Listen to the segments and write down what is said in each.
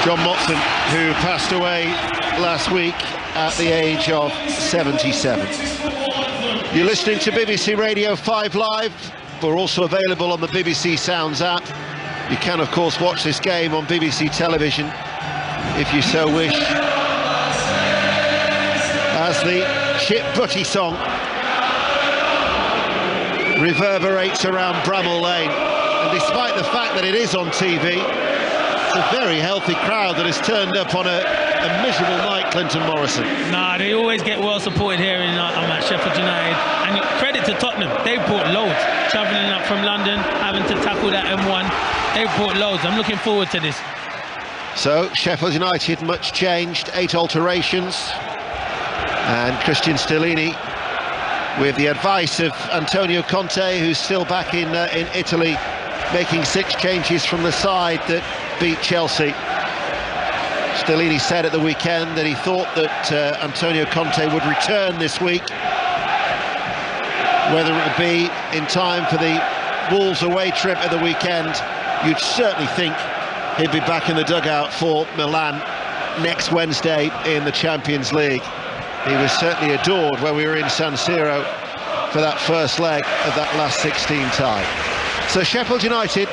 John Motson, who passed away last week at the age of 77. You're listening to BBC Radio 5 Live. We're also available on the BBC Sounds app. You can, of course, watch this game on BBC Television, if you so wish. As the Chip Butty song reverberates around Bramall Lane. And despite the fact that it is on TV, it's a very healthy crowd that has turned up on a miserable night, Clinton Morrison. Nah, they always get well supported here at Sheffield United. And credit to Tottenham, they've brought loads. Travelling up from London, having to tackle that M1, they've brought loads. I'm looking forward to this. So, Sheffield United, much changed, 8 alterations. And Christian Stellini, with the advice of Antonio Conte, who's still back in Italy, making 6 changes from the side that beat Chelsea. Stellini said at the weekend that he thought that Antonio Conte would return this week. Whether it would be in time for the Wolves away trip at the weekend, you'd certainly think he'd be back in the dugout for Milan next Wednesday in the Champions League. He was certainly adored when we were in San Siro for that first leg of that last 16 tie. So Sheffield United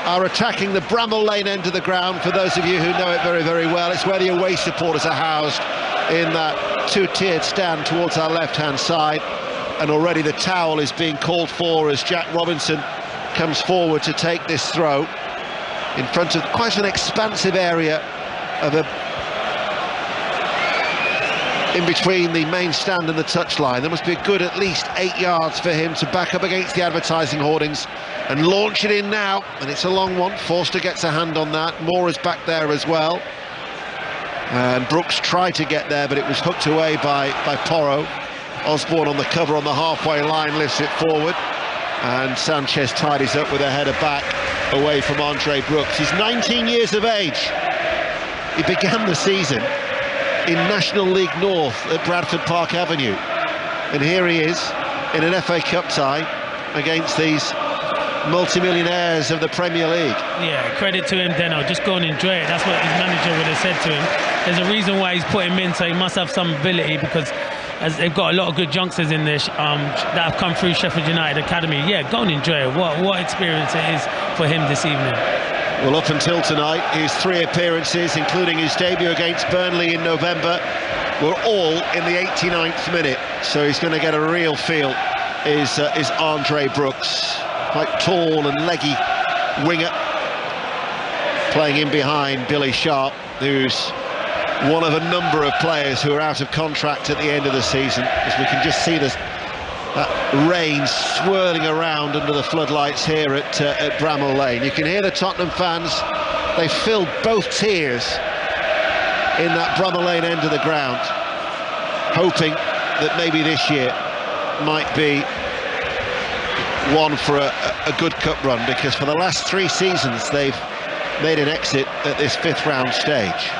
are attacking the Bramall Lane end of the ground. For those of you who know it very, very well, it's where the away supporters are housed in that 2-tiered stand towards our left-hand side. And already the towel is being called for as Jack Robinson comes forward to take this throw in front of quite an expansive area of in between the main stand and the touchline. There must be a good at least 8 yards for him to back up against the advertising hoardings and launch it in now. And it's a long one. Forster gets a hand on that. Mora's back there as well. And Brooks tried to get there, but it was hooked away by Porro. Osborne on the cover on the halfway line lifts it forward. And Sanchez tidies up with a header back away from Andre Brooks. He's 19 years of age. He began the season in National League North at Bradford Park Avenue, and here he is in an FA Cup tie against these multi-millionaires of the Premier League. Yeah, credit to him, Deno. Just go and enjoy it. That's what his manager would have said to him. There's a reason why he's put him in, so he must have some ability, because as they've got a lot of good youngsters in there that have come through Sheffield United Academy. Yeah, go and enjoy it. What experience it is for him this evening. Well, up until tonight, his 3 appearances, including his debut against Burnley in November, were all in the 89th minute. So he's going to get a real feel, is Andre Brooks. Quite tall and leggy winger, playing in behind Billy Sharp, who's one of a number of players who are out of contract at the end of the season, as we can just see that rain swirling around under the floodlights here at Bramall Lane. You can hear the Tottenham fans. They filled both tiers in that Bramall Lane end of the ground, hoping that maybe this year might be one for a good cup run, because for the last 3 seasons they've made an exit at this 5th round stage.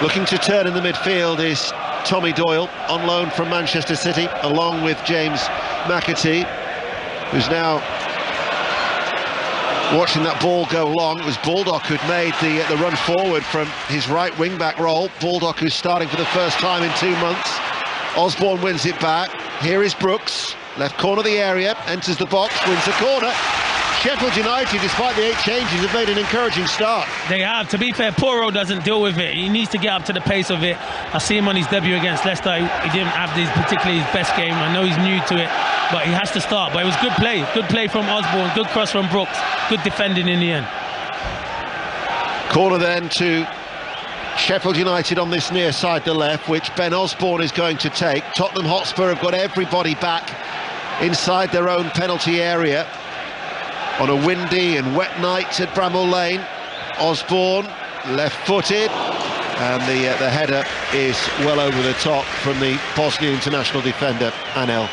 Looking to turn in the midfield is Tommy Doyle, on loan from Manchester City, along with James McAtee, who's now watching that ball go long. It was Baldock who'd made the run forward from his right wing-back role. Baldock, who's starting for the first time in 2 months. Osborne wins it back. Here is Brooks, left corner of the area, enters the box, wins the corner. Sheffield United, despite the 8 changes, have made an encouraging start. They have. To be fair, Porro doesn't deal with it. He needs to get up to the pace of it. I see him on his debut against Leicester. He didn't have particularly his best game. I know he's new to it, but he has to start. But it was good play. Good play from Osborne. Good cross from Brooks. Good defending in the end. Corner then to Sheffield United on this near side, the left, which Ben Osborne is going to take. Tottenham Hotspur have got everybody back inside their own penalty area on a windy and wet night at Bramall Lane. Osborne, left-footed, and the header is well over the top from the Bosnian international defender, Anel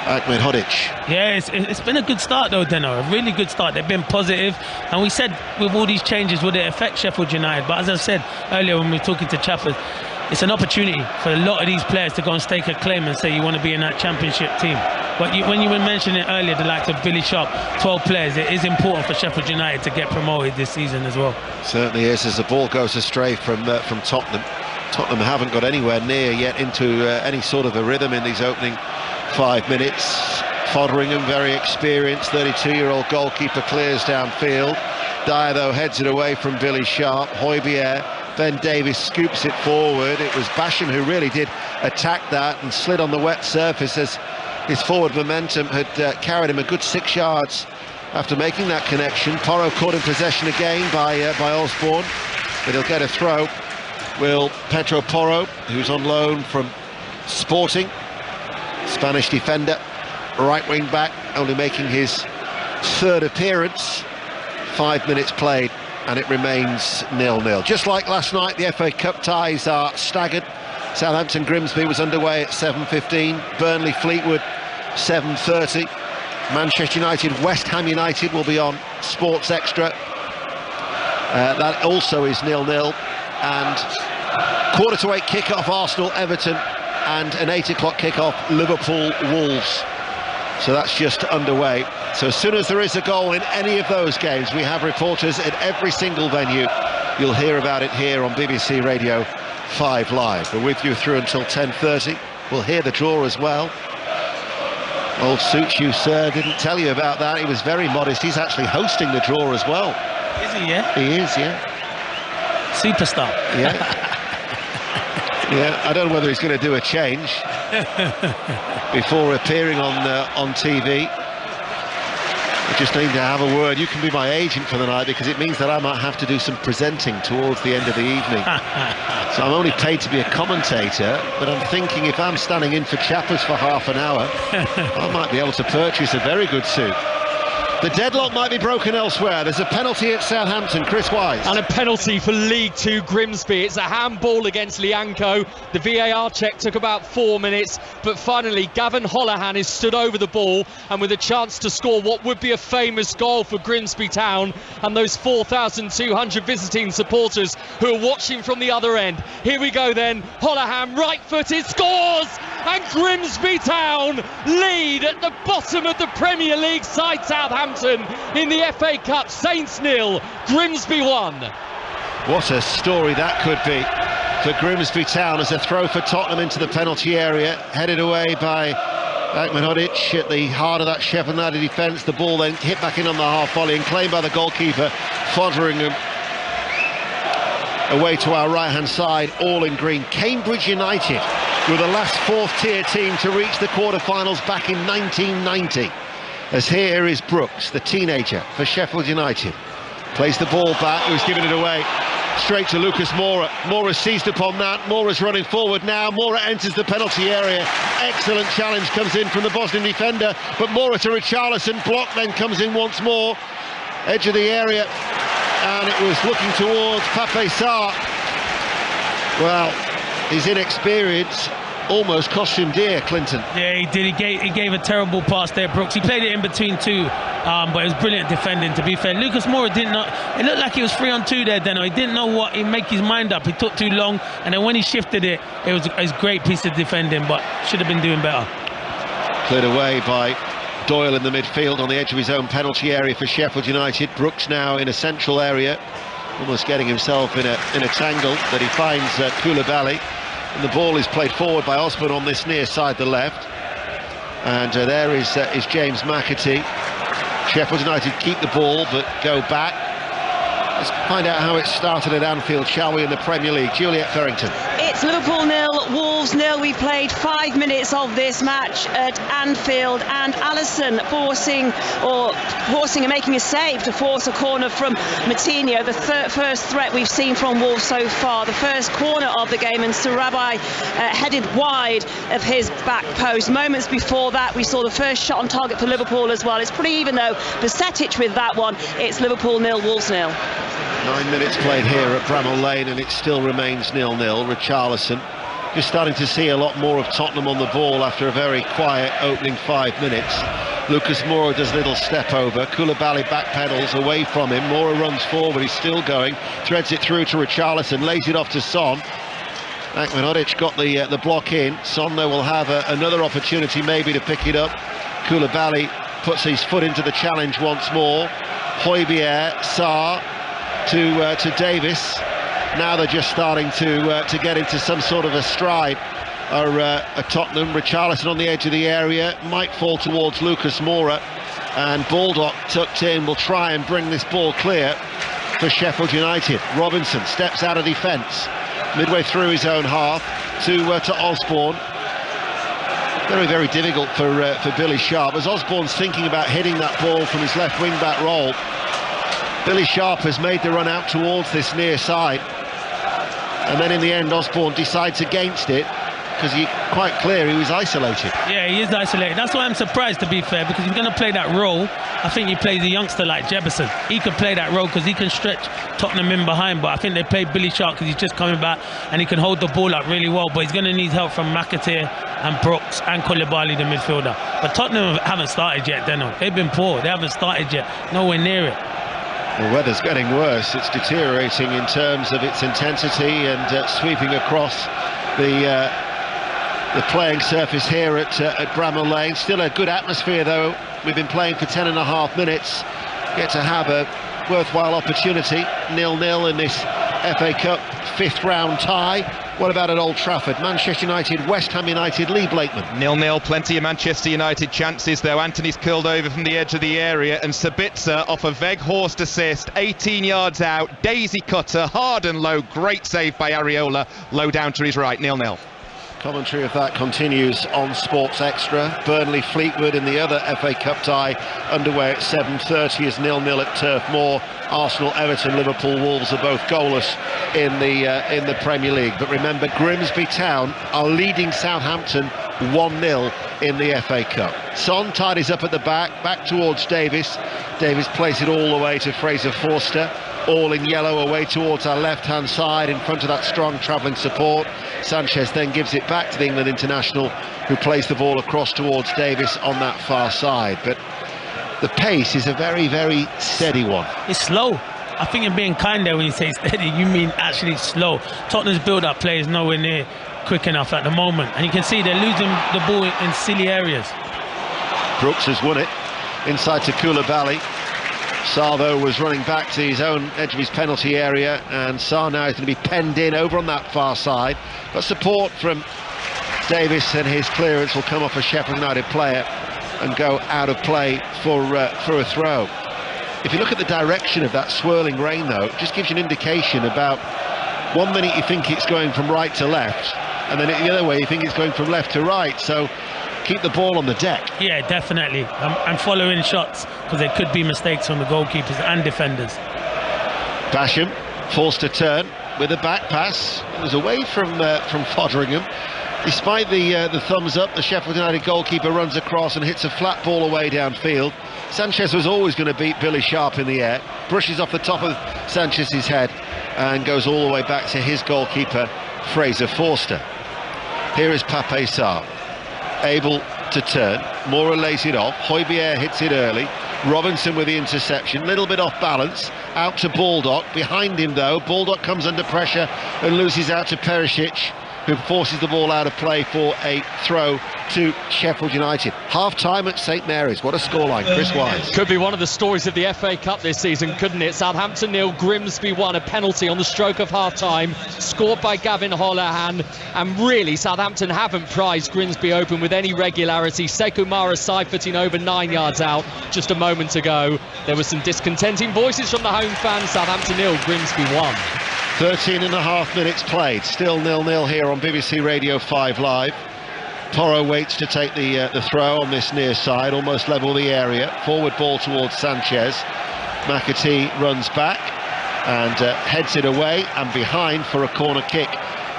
Ahmedhodzic. Yeah, it's been a good start though, Deno, a really good start. They've been positive, and we said with all these changes, would it affect Sheffield United? But as I said earlier when we were talking to Chappers, it's an opportunity for a lot of these players to go and stake a claim and say you want to be in that championship team. But when you were mentioning it earlier, the likes of Billy Sharp, 12 players, it is important for Sheffield United to get promoted this season as well. Certainly is, as the ball goes astray from Tottenham. Tottenham haven't got anywhere near yet into any sort of a rhythm in these opening 5 minutes. Foderingham, very experienced, 32-year-old goalkeeper, clears downfield. Dyer, though, heads it away from Billy Sharp. Højbjerg, Ben Davies scoops it forward. It was Basham who really did attack that and slid on the wet surface as his forward momentum had carried him a good 6 yards after making that connection. Porro caught in possession again by Osborne, but he'll get a throw. Will Pedro Porro, who's on loan from Sporting, Spanish defender, right wing back, only making his 3rd appearance. 5 minutes played and it remains 0-0. Just like last night, the FA Cup ties are staggered. Southampton Grimsby was underway at 7:15, Burnley Fleetwood 7:30, Manchester United West Ham United will be on Sports Extra. That also is 0-0, and 7:45 kick-off Arsenal Everton, and an 8 o'clock kick-off Liverpool Wolves. So that's just underway. So as soon as there is a goal in any of those games, we have reporters at every single venue. You'll hear about it here on BBC Radio 5 Live. We're with you through until 10:30. We'll hear the draw as well. Old Suits You Sir didn't tell you about that. He was very modest. He's actually hosting the draw as well. Is he, yeah? He is, yeah. Superstar. Yeah. Yeah, I don't know whether he's going to do a change before appearing on TV. I just need to have a word. You can be my agent for the night, because it means that I might have to do some presenting towards the end of the evening. So I'm only paid to be a commentator, but I'm thinking if I'm standing in for Chappers for half an hour, I might be able to purchase a very good suit. The deadlock might be broken elsewhere. There's a penalty at Southampton. Chris Wise. And a penalty for League Two Grimsby. It's a handball against Lianco. The VAR check took about 4 minutes, but finally Gavin Holohan is stood over the ball and with a chance to score what would be a famous goal for Grimsby Town and those 4,200 visiting supporters who are watching from the other end. Here we go then. Holohan, right-footed, scores! And Grimsby Town lead at the bottom of the Premier League side Southampton in the FA Cup. Saints 0, Grimsby 1. What a story that could be for Grimsby Town, as a throw for Tottenham into the penalty area, headed away by Ahmedhodzic at the heart of that Sheffield United defence. The ball then hit back in on the half volley and claimed by the goalkeeper, Foderingham. Away to our right-hand side, all in green. Cambridge United were the last 4th tier team to reach the quarter-finals back in 1990. As here is Brooks, the teenager for Sheffield United. Plays the ball back, who's giving it away straight to Lucas Moura. Moura seized upon that. Moura's running forward now. Moura enters the penalty area. Excellent challenge comes in from the Bosnian defender, but Moura to Richarlison. Block then comes in once more. Edge of the area, and it was looking towards Pape Sarr. Well, his inexperience almost cost him dear, Clinton. Yeah, he did. He gave a terrible pass there, Brooks. He played it in between two, but it was brilliant defending, to be fair. Lucas Moura didn't know. It looked like he was 3-on-2 there, Deno. He didn't know what. He make his mind up. He took too long, and then when he shifted it, it was a great piece of defending, but should have been doing better. Cleared away by Doyle in the midfield on the edge of his own penalty area for Sheffield United. Brooks now in a central area, almost getting himself in a tangle, that he finds Koulibaly. And the ball is played forward by Osborne on this near side, the left. And there is James McAtee. Sheffield United keep the ball but go back. Let's find out how it started at Anfield, shall we, in the Premier League. Juliet Ferrington. It's Liverpool 0, Wolves 0. We played 5 minutes of this match at Anfield, and Alisson forcing and making a save to force a corner from Moutinho. The first threat we've seen from Wolves so far. The first corner of the game, and Sarabai headed wide of his back post. Moments before that, we saw the first shot on target for Liverpool as well. It's pretty even though. Besetic with that one. It's Liverpool 0, Wolves 0. 9 minutes played here at Bramall Lane, and it still remains 0-0. Richarlison just starting to see a lot more of Tottenham on the ball after a very quiet opening 5 minutes. Lucas Moura does a little step over. Koulibaly backpedals away from him. Moura runs forward, he's still going. Threads it through to Richarlison, lays it off to Son. Ahmedhodzic got the block in. Son, though, will have another opportunity maybe to pick it up Koulibaly puts his foot into the challenge once more. Højbjerg, Sarr to Davis. Now they're just starting to get into some sort of a stride. Tottenham. Richarlison on the edge of the area, might fall towards Lucas Moura, and Baldock tucked in will try and bring this ball clear for Sheffield United. Robinson steps out of defence midway through his own half to Osborne. Very, very difficult for Billy Sharp, as Osborne's thinking about hitting that ball from his left wing-back role. Billy Sharp has made the run out towards this near side, and then in the end Osborne decides against it, because quite clear he was isolated. Yeah, he is isolated. That's why I'm surprised, to be fair, because he's going to play that role. I think he plays a youngster like Jefferson. He could play that role because he can stretch Tottenham in behind, but I think they play Billy Sharp because he's just coming back and he can hold the ball up really well, but he's going to need help from McAteer and Brooks and Koulibaly, the midfielder. But Tottenham haven't started yet, Deno. They've been poor. They haven't started yet. Nowhere near it. The weather's getting worse. It's deteriorating in terms of its intensity and sweeping across the playing surface here at Bramall Lane. Still a good atmosphere, though. We've been playing for 10.5 minutes. Get to have a worthwhile opportunity. 0-0 in this FA Cup 5th round tie. What about at Old Trafford? Manchester United, West Ham United, Lee Blakeman. 0-0, plenty of Manchester United chances, though. Anthony's curled over from the edge of the area, and Sabitzer off a Weghorst assist, 18 yards out, daisy cutter, hard and low, great save by Areola, low down to his right, 0-0. Commentary of that continues on Sports Extra. Burnley Fleetwood in the other FA Cup tie underway at 7:30 is 0-0 at Turf Moor. Arsenal, Everton, Liverpool, Wolves are both goalless in the Premier League. But remember, Grimsby Town are leading Southampton 1-0 in the FA Cup. Son tidies up at the back towards Davis. Davis plays it all the way to Fraser Forster. All in yellow away towards our left-hand side in front of that strong travelling support. Sanchez then gives it back to the England international, who plays the ball across towards Davis on that far side. But the pace is a very, very steady one. It's slow. I think you're being kind there when you say steady. You mean actually slow. Tottenham's build-up play is nowhere near quick enough at the moment, and you can see they're losing the ball in silly areas. Brooks has won it inside to Koulibaly. Sarr, though, was running back to his own edge of his penalty area, and Sarr now is going to be penned in over on that far side. But support from Davis, and his clearance will come off a Sheffield United player and go out of play for a throw. If you look at the direction of that swirling rain, though, it just gives you an indication about 1 minute you think it's going from right to left, and then the other way you think it's going from left to right. So keep the ball on the deck. Yeah, definitely. I'm following shots because there could be mistakes from the goalkeepers and defenders. Basham forced to turn with a back pass. It was away from Foderingham. Despite the thumbs up, the Sheffield United goalkeeper runs across and hits a flat ball away downfield. Sanchez was always going to beat Billy Sharp in the air. Brushes off the top of Sanchez's head and goes all the way back to his goalkeeper, Fraser Forster. Here is Pape Sarr, able to turn. Moura lays it off. Højbjerg hits it early. Robinson with the interception, little bit off balance, out to Baldock. Behind him, though, Baldock comes under pressure and loses out to Perisic, who forces the ball out of play for a throw to Sheffield United. Half-time at St Mary's. What a scoreline, Chris Wise. Could be one of the stories of the FA Cup this season, couldn't it? Southampton 0, Grimsby 1, a penalty on the stroke of half-time, scored by Gavin Holohan, and really Southampton haven't prized Grimsby open with any regularity. Sekou Mara side-footing over 9 yards out just a moment ago. There were some discontenting voices from the home fans. Southampton 0, Grimsby 1. 13.5 minutes played, still 0-0 here on BBC Radio 5 Live. Porro waits to take the throw on this near side, almost level the area. Forward ball towards Sanchez. McAtee runs back and heads it away and behind for a corner kick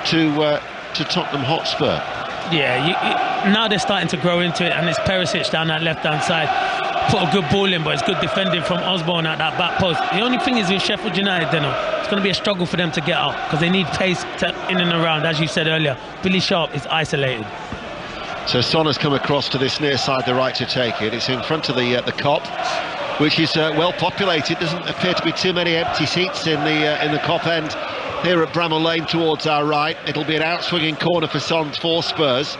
to Tottenham Hotspur. Yeah, now they're starting to grow into it, and it's Perisic down that left-hand side. Put a good ball in, but it's good defending from Osborne at that back post. The only thing is with Sheffield United, it's going to be a struggle for them to get out because they need pace in and around, as you said earlier. Billy Sharp is isolated. So Son has come across to this near side, the right to take it. It's in front of the Kop, which is well populated. Doesn't appear to be too many empty seats in the Kop end here at Bramall Lane towards our right. It'll be an outswinging corner for Son for Spurs.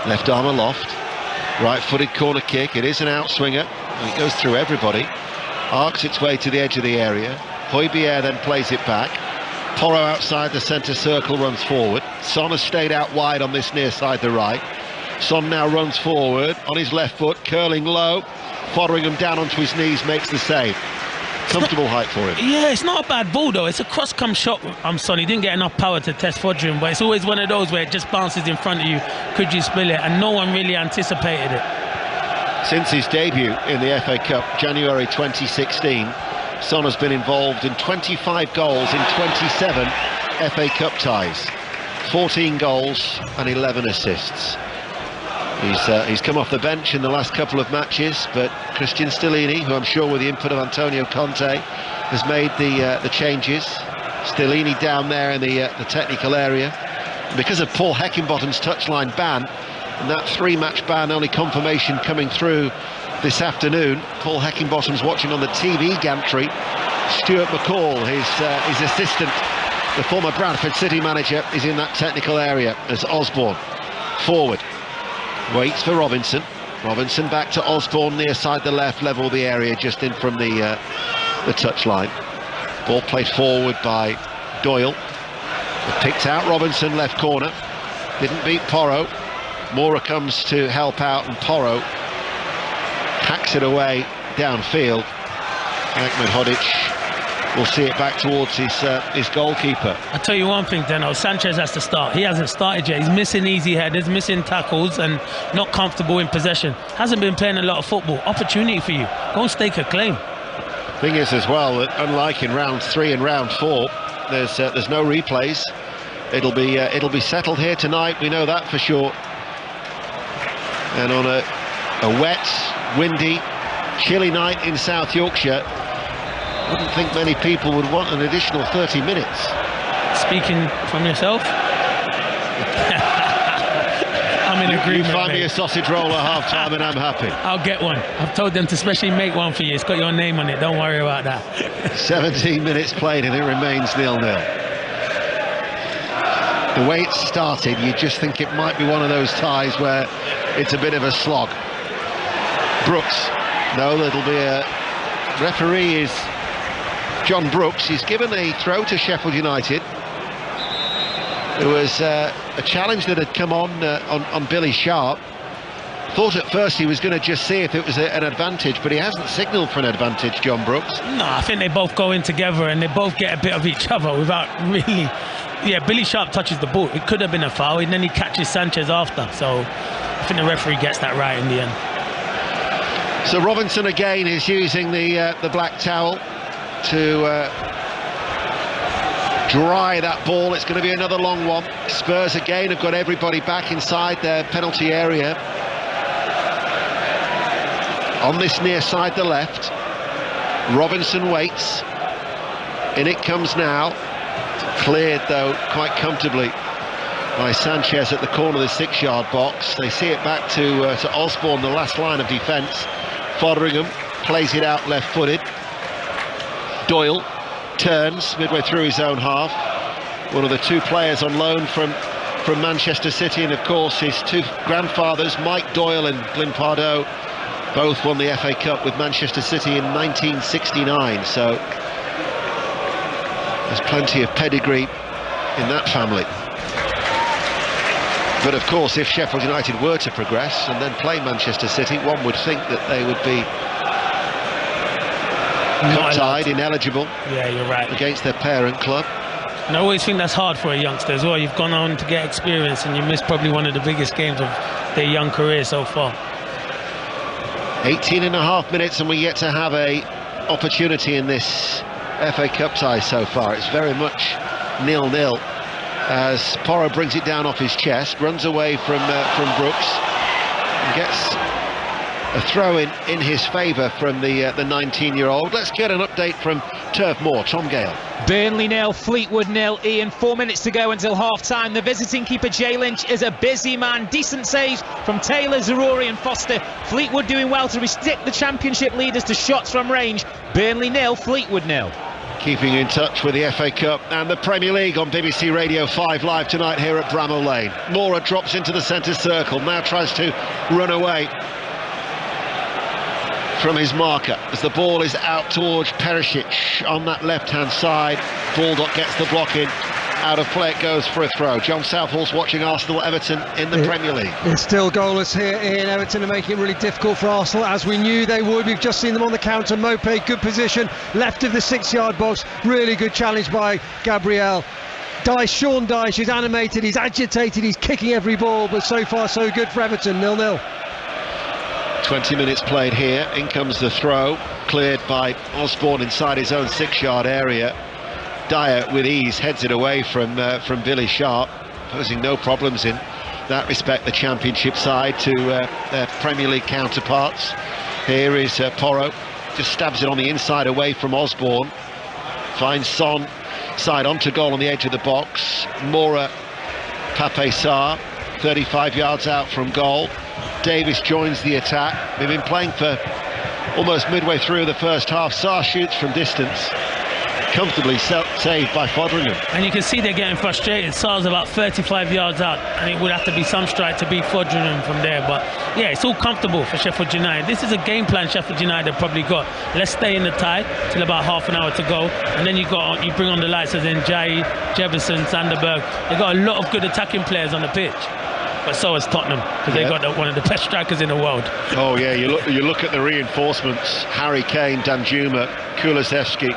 Left arm aloft. Right-footed corner kick. It is an outswinger. It goes through everybody. Arcs its way to the edge of the area. Højbjerg then plays it back. Porro outside the centre circle runs forward. Son has stayed out wide on this near side, the right. Son now runs forward on his left foot, curling low. Fotheringham down onto his knees, makes the save. Comfortable height for him. Yeah, it's not a bad ball though. It's a cross-come shot. Son, he didn't get enough power to test Fotheringham, but it's always one of those where it just bounces in front of you. Could you spill it? And no one really anticipated it. Since his debut in the FA Cup, January 2016, Son has been involved in 25 goals in 27 FA Cup ties, 14 goals and 11 assists. He's come off the bench in the last couple of matches, but Christian Stellini, who I'm sure with the input of Antonio Conte, has made the changes. Stellini down there in the technical area. Because of Paul Heckingbottom's touchline ban, and that 3-match ban, only confirmation coming through this afternoon. Paul Heckingbottom's watching on the TV gantry. Stuart McCall, his assistant, the former Bradford City manager, is in that technical area as Osborne forward. Waits for Robinson. Robinson back to Osborne near side the left, level the area just in from the touchline. Ball played forward by Doyle. Picked out Robinson, left corner. Didn't beat Porro. Mora comes to help out, and Porro hacks it away downfield. Ahmed Hodic will see it back towards his goalkeeper. I'll tell you one thing, Deno, Sanchez has to start. He hasn't started yet. He's missing easy headers, missing tackles, and not comfortable in possession. Hasn't been playing a lot of football. Opportunity for you. Go and stake a claim. Thing is as well that unlike in round 3 and round 4, there's no replays. It'll be settled here tonight. We know that for sure. And on a wet, windy, chilly night in South Yorkshire, I wouldn't think many people would want an additional 30 minutes. Speaking from yourself, I'm in agreement. You find mate. me a sausage roll at half-time and I'm happy. I'll get one. I've told them to specially make one for you. It's got your name on it. Don't worry about that. 17 minutes played and it remains 0-0. The way it started, you just think it might be one of those ties where it's a bit of a slog. Brooks. No, there'll be a... Referee is John Brooks. He's given a throw to Sheffield United. There was a challenge that had come on Billy Sharp. Thought at first he was going to just see if it was an advantage, but he hasn't signalled for an advantage, John Brooks. No, I think they both go in together and they both get a bit of each other without really... Yeah, Billy Sharp touches the ball. It could have been a foul, and then he catches Sanchez after. So I think the referee gets that right in the end. So Robinson again is using the black towel to dry that ball. It's going to be another long one. Spurs again have got everybody back inside their penalty area. On this near side, the left. Robinson waits. In it comes now. Cleared though quite comfortably by Sanchez at the corner of the 6-yard box. They see it back to Osborne, the last line of defence. Fotheringham plays it out left-footed. Doyle turns midway through his own half. One of the two players on loan from Manchester City, and of course his two grandfathers, Mike Doyle and Glyn Pardoe, both won the FA Cup with Manchester City in 1969. So there's plenty of pedigree in that family. But of course, if Sheffield United were to progress and then play Manchester City, one would think that they would be cut-tied, ineligible. Yeah, you're right. Against their parent club. And I always think that's hard for a youngster as well. You've gone on to get experience and you missed probably one of the biggest games of their young career so far. 18.5 minutes and we yet to have a opportunity in this FA Cup tie so far. It's very much 0-0 as Porro brings it down off his chest, runs away from Brooks and gets a throw in his favour from the 19-year-old. Let's get an update from Turf Moor. Tom Gale. Burnley 0, Fleetwood 0. Ian, 4 minutes to go until half-time. The visiting keeper Jay Lynch is a busy man. Decent saves from Taylor, Zaroury and Foster. Fleetwood doing well to restrict the Championship leaders to shots from range. Burnley 0, Fleetwood 0. Keeping in touch with the FA Cup and the Premier League on BBC Radio 5 Live tonight here at Bramall Lane. Mora drops into the centre circle, now tries to run away from his marker as the ball is out towards Perisic on that left-hand side. Baldock gets the block in. Out of play it goes for a throw. John Southall's watching Arsenal-Everton in the Premier League. It's still goalless here in Everton, and making it really difficult for Arsenal, as we knew they would. We've just seen them on the counter. Mopé, good position, left of the 6-yard box. Really good challenge by Gabriel. Sean Dyche is animated, he's agitated, he's kicking every ball, but so far so good for Everton, 0-0. 20 minutes played here. In comes the throw, cleared by Osborne inside his own 6-yard area. Dyer with ease heads it away from Billy Sharp, posing no problems in that respect, the Championship side, to their Premier League counterparts. Here is Porro, just stabs it on the inside away from Osborne, finds Son side onto goal on the edge of the box. Mora, Pape Sarr 35 yards out from goal. Davis joins the attack. They've been playing for almost midway through the first half. Sarr shoots from distance, comfortably saved by Foderingham. And you can see they're getting frustrated. Sarr's about 35 yards out, and it would have to be some strike to beat Foderingham from there. But yeah, it's all comfortable for Sheffield United. This is a game plan Sheffield United have probably got. Let's stay in the tie till about half an hour to go, and then you bring on the likes as in Jai, Jefferson, Sanderberg. They've got a lot of good attacking players on the pitch. But so has Tottenham, because they've got one of the best strikers in the world. Oh yeah, you look at the reinforcements: Harry Kane, Danjuma, Kulusevski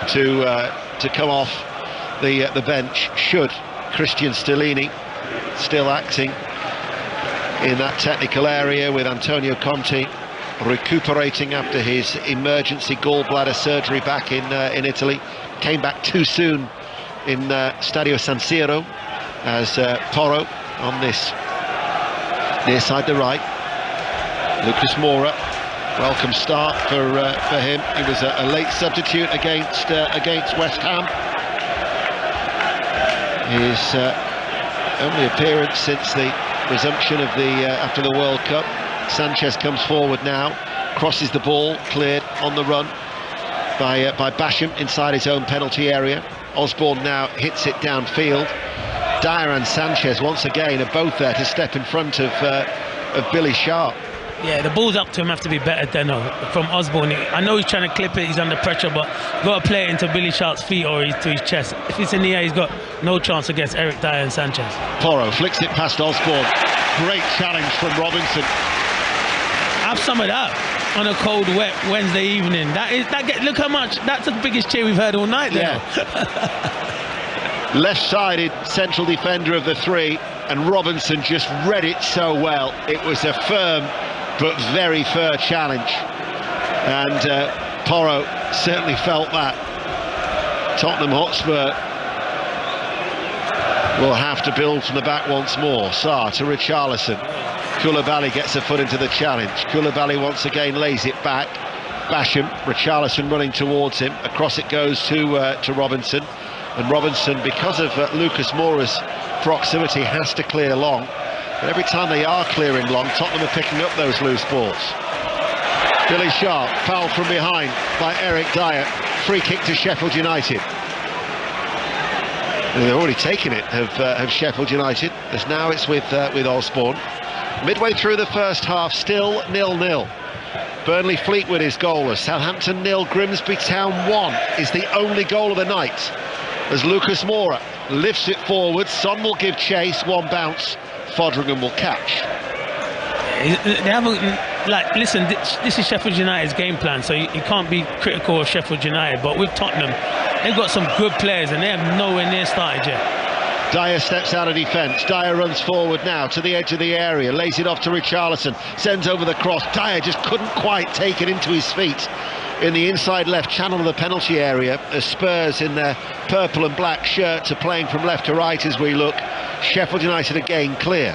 to come off the bench. Should Christian Stellini still acting in that technical area, with Antonio Conte recuperating after his emergency gallbladder surgery back in Italy. Came back too soon in Stadio San Siro as Porro on this near side the right. Lucas Moura, welcome start for him. He was a late substitute against West Ham. His only appearance since the resumption of after the World Cup. Sanchez comes forward now, crosses the ball, cleared on the run by Basham inside his own penalty area. Osborne now hits it downfield. Dyer and Sanchez once again are both there to step in front of Billy Sharp. Yeah, the balls up to him have to be better than from Osborne. I know he's trying to clip it, he's under pressure, but got to play it into Billy Sharp's feet or to his chest. If it's in the air, he's got no chance against Eric Dyer and Sanchez. Porro flicks it past Osborne. Great challenge from Robinson. Have some of that on a cold, wet Wednesday evening. Look how much. That's the biggest cheer we've heard all night there. Yeah. Left-sided central defender of the three, and Robinson just read it so well. It was a firm but very fair challenge, and Porro certainly felt that. Tottenham Hotspur will have to build from the back once more. Sarr to Richarlison. Koulibaly gets a foot into the challenge. Koulibaly once again lays it back. Basham, Richarlison running towards him. Across it goes to Robinson. And Robinson, because of Lucas Moura's proximity, has to clear long. But every time they are clearing long, Tottenham are picking up those loose balls. Billy Sharp, fouled from behind by Eric Dyer. Free kick to Sheffield United. And they've already taken it, have Sheffield United, as now it's with Osborne. Midway through the first half, still 0-0. Burnley Fleetwood is goalless. Southampton 0, Grimsby Town 1 is the only goal of the night, as Lucas Moura lifts it forward. Son will give chase, one bounce, Foderingham will catch. They haven't, listen, this is Sheffield United's game plan, so you can't be critical of Sheffield United, but with Tottenham, they've got some good players and they have nowhere near started yet. Dyer steps out of defence. Dyer runs forward now to the edge of the area, lays it off to Richarlison, sends over the cross. Dyer just couldn't quite take it into his feet in the inside left channel of the penalty area, as Spurs in their purple and black shirts are playing from left to right as we look. Sheffield United again clear.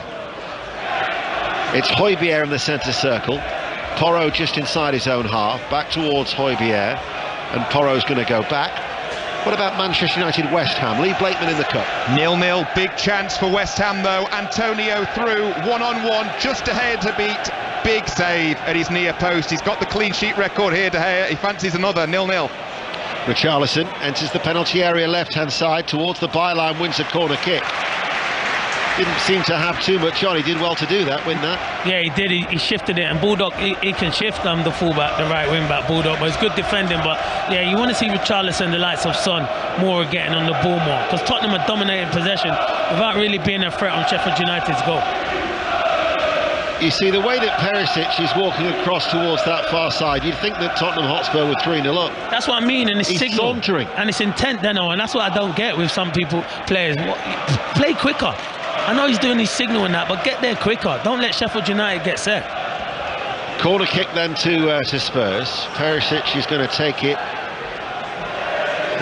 It's Højbjerg in the centre circle. Porro just inside his own half, back towards Højbjerg, and Porro's going to go back. What about Manchester United West Ham? Lee Blakeman in the cup. 0-0, big chance for West Ham though. Antonio through, one-on-one, just ahead to beat. Big save at his near post. He's got the clean sheet record here, De Gea. He fancies another. 0-0. Richarlison enters the penalty area left-hand side towards the byline, wins a corner kick. Didn't seem to have too much on. He did well to do that, win that. Yeah, he did. He shifted it, and Bulldog, he can shift the fullback, the right wing back, Bulldog, but it's good defending. But yeah, you want to see Richarlison, the likes of Son, more getting on the ball more, because Tottenham are dominating possession without really being a threat on Sheffield United's goal. You see, the way that Perisic is walking across towards that far side, you'd think that Tottenham Hotspur were 3-0 up. That's what I mean, and it's He's signal, sauntering. and it's intent, Deno, and that's what I don't get with some players. Play quicker. I know he's doing his signal and that, but get there quicker. Don't let Sheffield United get set. Corner kick then to Spurs. Perisic is going to take it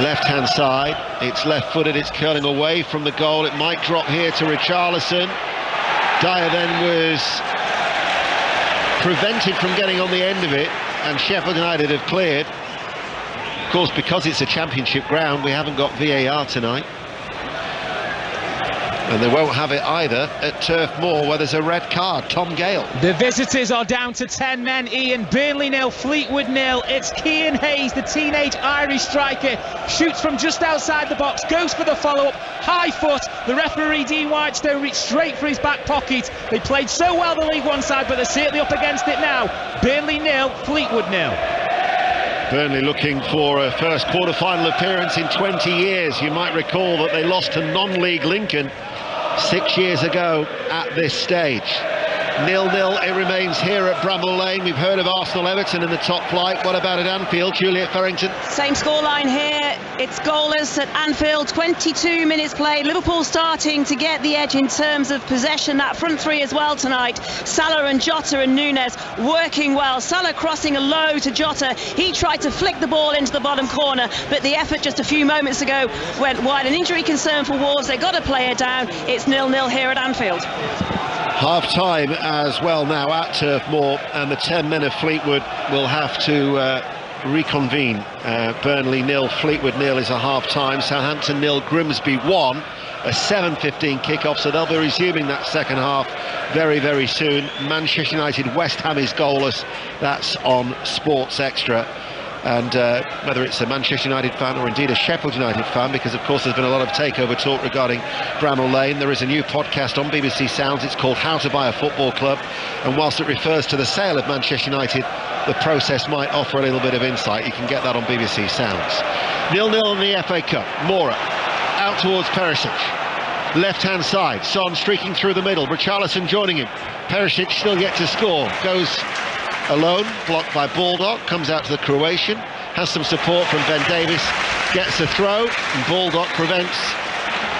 left-hand side. It's left-footed, it's curling away from the goal. It might drop here to Richarlison. Dyer then was prevented from getting on the end of it, and Sheffield United have cleared. Of course, because it's a championship ground, we haven't got VAR tonight. And they won't have it either at Turf Moor, where there's a red card. Tom Gale. The visitors are down to 10 men, Ian. Burnley 0, Fleetwood 0. It's Cian Hayes, the teenage Irish striker, shoots from just outside the box, goes for the follow-up, high foot. The referee, Dean Whitestone, reached straight for his back pocket. They played so well, the League One side, but they're certainly up against it now. Burnley 0, Fleetwood 0. Burnley looking for a first quarter-final appearance in 20 years. You might recall that they lost to non-league Lincoln 6 years ago at this stage. 0-0 it remains here at Bramall Lane. We've heard of Arsenal-Everton in the top flight. What about at Anfield, Juliet Farrington? Same scoreline here. It's goalless at Anfield. 22 minutes played. Liverpool starting to get the edge in terms of possession. That front three as well tonight. Salah and Jota and Nunes working well. Salah crossing a low to Jota. He tried to flick the ball into the bottom corner, but the effort just a few moments ago went wide. An injury concern for Wolves. They've got to play it down. It's 0-0 here at Anfield. Half-time as well now at Turf Moor, and the 10 men of Fleetwood will have to reconvene. Burnley 0, Fleetwood 0 is a half-time. Southampton 0, Grimsby 1. A 7:15 kick-off, so they'll be resuming that second half very, very soon. Manchester United, West Ham is goalless. That's on Sports Extra. And whether it's a Manchester United fan or indeed a Sheffield United fan, because of course there's been a lot of takeover talk regarding Bramall Lane, there is a new podcast on BBC Sounds. It's called How to Buy a Football Club, and whilst it refers to the sale of Manchester United, the process might offer a little bit of insight. You can get that on BBC Sounds. 0-0 in the FA Cup. Mora out towards Perisic, left hand side, Son streaking through the middle, Richarlison joining him. Perisic still yet to score, goes alone, blocked by Bulldog, comes out to the Croatian, has some support from Ben Davies, gets a throw, and Bulldog prevents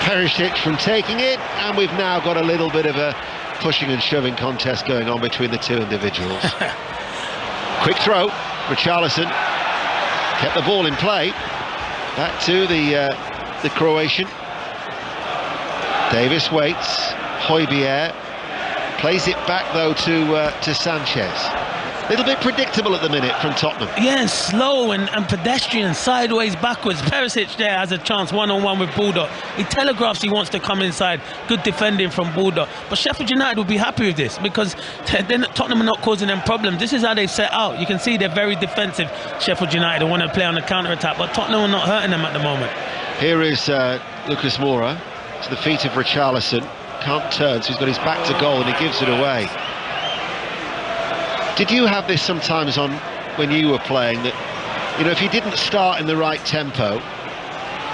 Perisic from taking it, and we've now got a little bit of a pushing and shoving contest going on between the two individuals. Quick throw, Richarlison kept the ball in play, back to the Croatian. Davis waits, Højbjerg plays it back though to Sanchez. Little bit predictable at the minute from Tottenham. Yeah, slow and pedestrian, sideways, backwards. Perisic there has a chance one-on-one with Bulldog. He telegraphs he wants to come inside. Good defending from Bulldog. But Sheffield United will be happy with this, because Tottenham are not causing them problems. This is how they've set out. You can see they're very defensive. Sheffield United want to play on the counter-attack, but Tottenham are not hurting them at the moment. Here is Lucas Moura to the feet of Richarlison. Can't turn, so he's got his back to goal and he gives it away. Did you have this sometimes on when you were playing, that, you know, if you didn't start in the right tempo,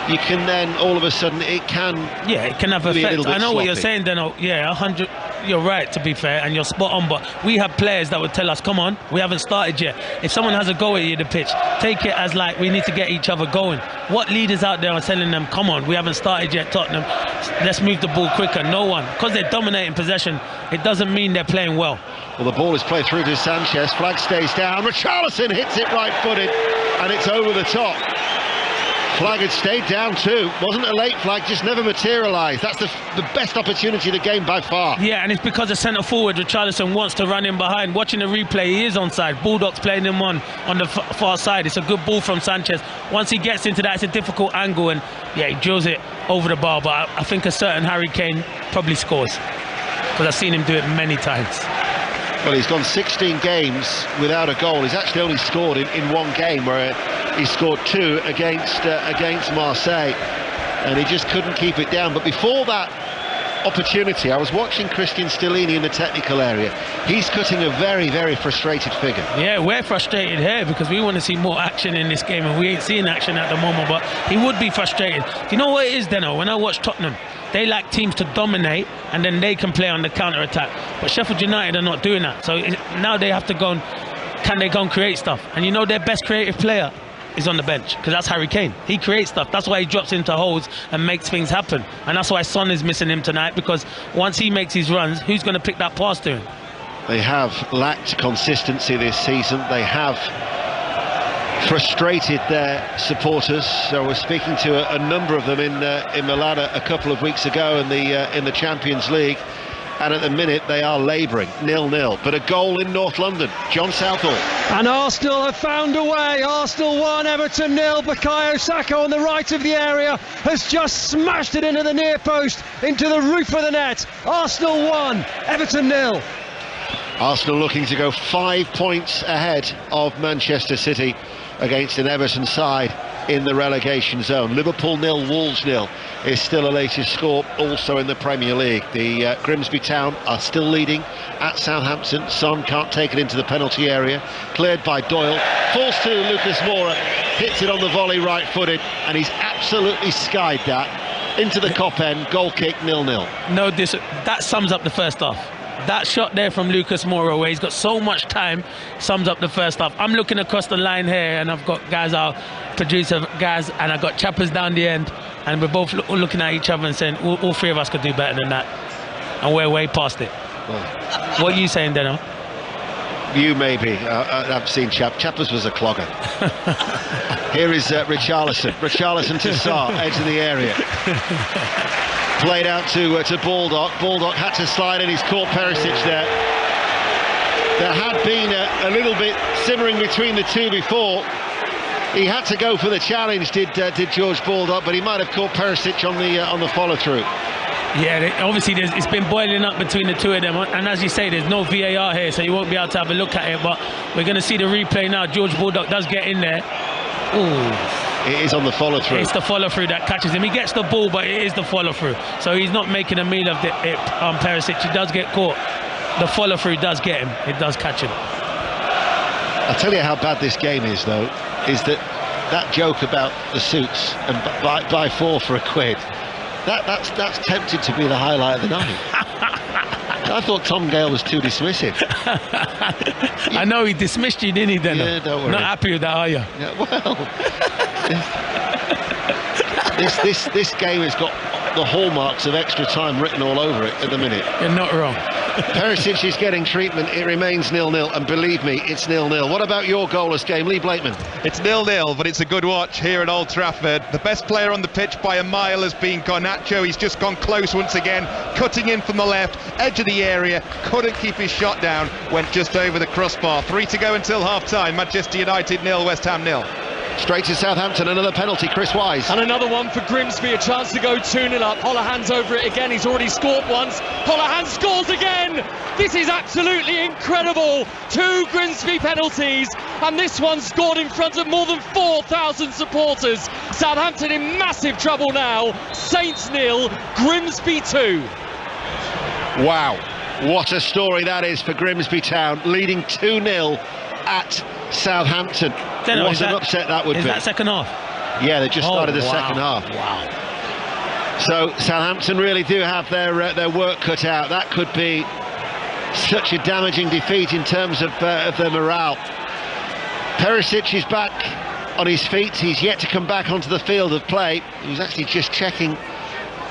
you can then all of a sudden it can have effect. I know what you're saying, Deno. Yeah, 100. You're right, to be fair, and you're spot on. But we have players that would tell us, "Come on, we haven't started yet." If someone has a go at you, the pitch, take it as like we need to get each other going. What leaders out there are telling them, "Come on, we haven't started yet, Tottenham. Let's move the ball quicker." No one, because they're dominating possession. It doesn't mean they're playing well. Well, the ball is played through to Sanchez. Flag stays down. Richarlison hits it right-footed, and it's over the top. Flag had stayed down too. Wasn't a late flag, just never materialised. That's the best opportunity of the game by far. Yeah, and it's because the centre forward, Richarlison, wants to run in behind. Watching the replay, he is onside. Bulldog's playing him on the far side. It's a good ball from Sanchez. Once he gets into that, it's a difficult angle, and yeah, he drills it over the bar. But I think a certain Harry Kane probably scores, because I've seen him do it many times. Well, he's gone 16 games without a goal. He's actually only scored in one game, where he scored 2 against Marseille, and he just couldn't keep it down. But before that opportunity, I was watching Christian Stellini in the technical area. He's cutting a very, very frustrated figure. Yeah, we're frustrated here because we want to see more action in this game, and we ain't seeing action at the moment, but he would be frustrated. You know what it is, Deno? When I watch Tottenham, they like teams to dominate and then they can play on the counter-attack. But Sheffield United are not doing that. So now they have to go and, can they go and create stuff? And you know their best creative player is on the bench, because that's Harry Kane. He creates stuff. That's why he drops into holes and makes things happen. And that's why Son is missing him tonight, because once he makes his runs, who's going to pick that pass to him? They have lacked consistency this season. They have frustrated their supporters. So we're speaking to a number of them in Milan a couple of weeks ago in the Champions League. And at the minute they are labouring 0-0, but a goal in North London. John Southall. And Arsenal have found a way. Arsenal 1, Everton 0. Bukayo Saka on the right of the area has just smashed it into the near post, into the roof of the net. Arsenal 1, Everton 0. Arsenal looking to go 5 points ahead of Manchester City against an Everton side in the relegation zone. Liverpool 0, Wolves 0 is still a latest score, also in the Premier League. The Grimsby Town are still leading at Southampton. Son can't take it into the penalty area, cleared by Doyle, falls to Lucas Moura, hits it on the volley right-footed, and he's absolutely skied that into the cop end. Goal kick, 0-0. No, that sums up the first half. That shot there from Lucas Moura, where he's got so much time, sums up the first half. I'm looking across the line here, and I've got guys, our producer Gaz, and I've got Chappers down the end, and we're both looking at each other and saying all three of us could do better than that, and we're way past it. Well, what are you saying, Deno? You maybe. I've seen Chappers was a clogger. Here is Richarlison. Richarlison to Sarr, edge of the area. Played out to Baldock. Baldock had to slide in. He's caught Perisic there. There had been a little bit simmering between the two before. He had to go for the challenge, did George Baldock, but he might have caught Perisic on the follow-through. Yeah, obviously it's been boiling up between the two of them, and as you say, there's no VAR here, so you won't be able to have a look at it, but we're going to see the replay now. George Baldock does get in there. Ooh. It is on the follow-through. It's the follow-through that catches him. He gets the ball, but it is the follow-through. So he's not making a meal of it. Perisic, he does get caught. The follow-through does get him. It does catch him. I'll tell you how bad this game is, though, is that joke about the suits and buy 4 for £1. That's tempted to be the highlight of the night. I thought Tom Gale was too dismissive. I know he dismissed you, didn't he, then? Yeah, don't worry. Not happy with that, are you? Yeah, well, this game has got the hallmarks of extra time written all over it at the minute. You're not wrong. Perisic is getting treatment. It remains 0-0, and believe me, it's 0-0. What about your goalless game, Lee Blakeman? It's 0-0, but it's a good watch here at Old Trafford. The best player on the pitch by a mile has been Garnacho. He's just gone close once again, cutting in from the left, edge of the area, couldn't keep his shot down, went just over the crossbar. 3 to go until half-time. Manchester United 0, West Ham 0. Straight to Southampton, another penalty, Chris Wise. And another one for Grimsby, a chance to go 2-0 up. Holohan's over it again, he's already scored once. Holohan scores again! This is absolutely incredible! 2 Grimsby penalties, and this one scored in front of more than 4,000 supporters. Southampton in massive trouble now. Saints 0, Grimsby 2. Wow, what a story that is for Grimsby Town, leading 2-0 at Southampton. What an upset that would be. Is that second half? Yeah, they just started the second half. Wow. So Southampton really do have their work cut out. That could be such a damaging defeat in terms of their morale. Perisic is back on his feet. He's yet to come back onto the field of play. He was actually just checking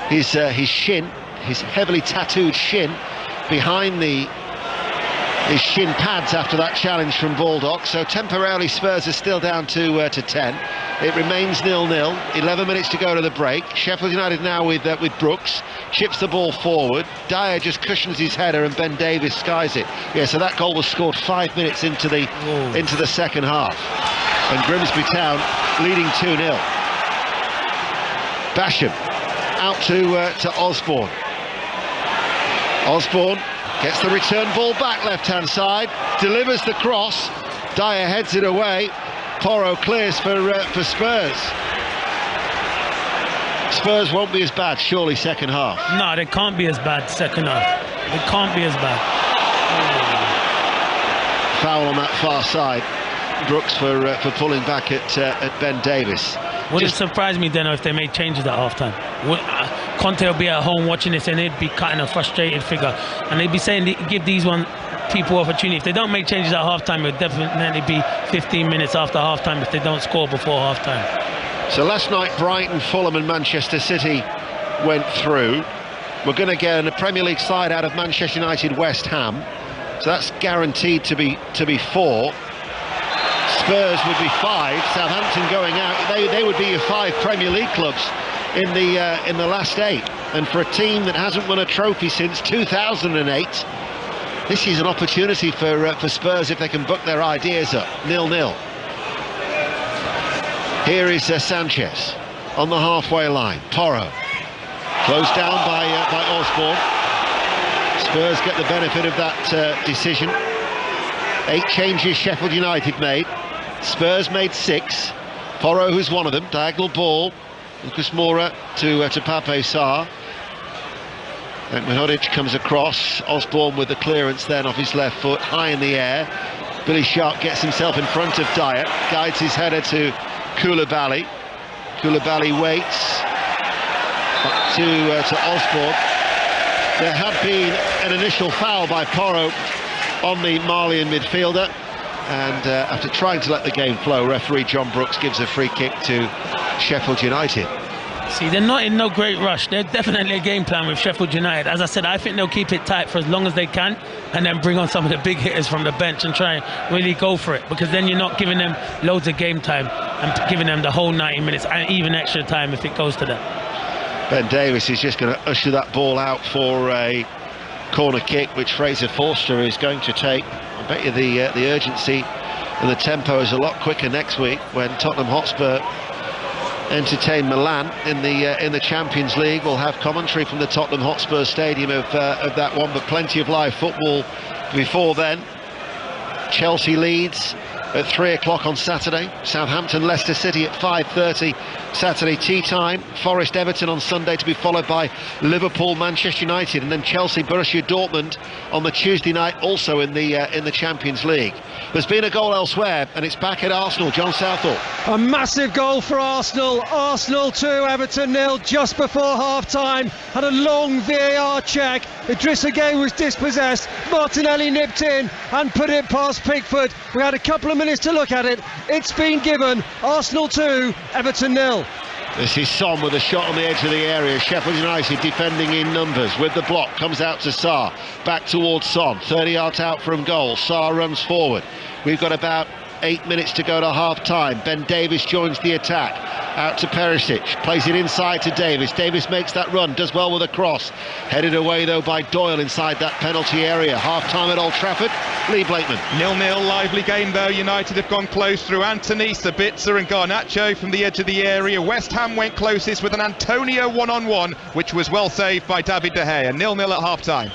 his shin, his heavily tattooed shin, behind his shin pads after that challenge from Baldock. So temporarily Spurs are still down to 10. It remains 0-0. 11 minutes to go to the break. Sheffield United now with Brooks, chips the ball forward. Dyer just cushions his header and Ben Davies skies it. Yeah, so that goal was scored 5 minutes into the second half. And Grimsby Town leading 2-0. Basham out to Osborne. Osborne gets the return ball back left-hand side, delivers the cross. Dyer heads it away. Porro clears for Spurs. Spurs won't be as bad, surely, second half. No, they can't be as bad second half. They can't be as bad. Foul on that far side. Brooks for pulling back at Ben Davies. Wouldn't surprise me, Deno, if they made changes at half-time. Conte will be at home watching this and he'd be cutting a frustrated figure. And they'd be saying, give these people opportunity. If they don't make changes at half-time, it would definitely be 15 minutes after half-time if they don't score before half-time. So last night, Brighton, Fulham and Manchester City went through. We're going to get a Premier League side out of Manchester United, West Ham. So that's guaranteed to be 4. Spurs would be 5. Southampton going out. They would be your 5 Premier League clubs in the last 8. And for a team that hasn't won a trophy since 2008, this is an opportunity for Spurs if they can book their ideas up. 0-0. Here is Sanchez on the halfway line. Porro closed down by Osborne. Spurs get the benefit of that decision. 8 changes Sheffield United made. Spurs made 6. Porro, who's one of them, diagonal ball. Lucas Moura to Pape Sarr. And Mihodic comes across. Osborne with the clearance then off his left foot, high in the air. Billy Sharp gets himself in front of Dyer, guides his header to Koulibaly. Koulibaly waits to Osborne. There had been an initial foul by Porro on the Malian midfielder, and after trying to let the game flow, referee John Brooks gives a free kick to Sheffield United. See, they're not in no great rush. They're definitely a game plan with Sheffield United. As I said, I think they'll keep it tight for as long as they can and then bring on some of the big hitters from the bench and try and really go for it, because then you're not giving them loads of game time and giving them the whole 90 minutes and even extra time if it goes to that. Ben Davies is just going to usher that ball out for a corner kick, which Fraser Forster is going to take. I bet you the urgency and the tempo is a lot quicker next week when Tottenham Hotspur entertain Milan in the Champions League. We'll have commentary from the Tottenham Hotspur Stadium of that one, but plenty of live football before then. Chelsea Leeds at 3 o'clock on Saturday. Southampton Leicester City at 5:30 Saturday tea time. Forest Everton on Sunday, to be followed by Liverpool Manchester United, and then Chelsea Borussia Dortmund on the Tuesday night, also in the Champions League. There's been a goal elsewhere, and it's back at Arsenal. John Southall. A massive goal for Arsenal. Arsenal 2, Everton 0, just before half-time. Had a long VAR check. Idrissa Gueye was dispossessed. Martinelli nipped in and put it past Pickford. We had a couple of minutes to look at it. It's been given. Arsenal 2, Everton 0. This is Son with a shot on the edge of the area. Sheffield United defending in numbers with the block. Comes out to Sarr. Back towards Son. 30 yards out from goal. Sarr runs forward. We've got about 8 minutes to go to half-time. Ben Davies joins the attack. Out to Perisic. Plays it inside to Davies. Davies makes that run. Does well with a cross. Headed away, though, by Doyle inside that penalty area. Half-time at Old Trafford. Lee Blakeman. 0-0, lively game though. United have gone close through Anthony, Sabitzer and Garnacho from the edge of the area. West Ham went closest with an Antonio one-on-one, which was well saved by David De Gea. 0-0 at half-time.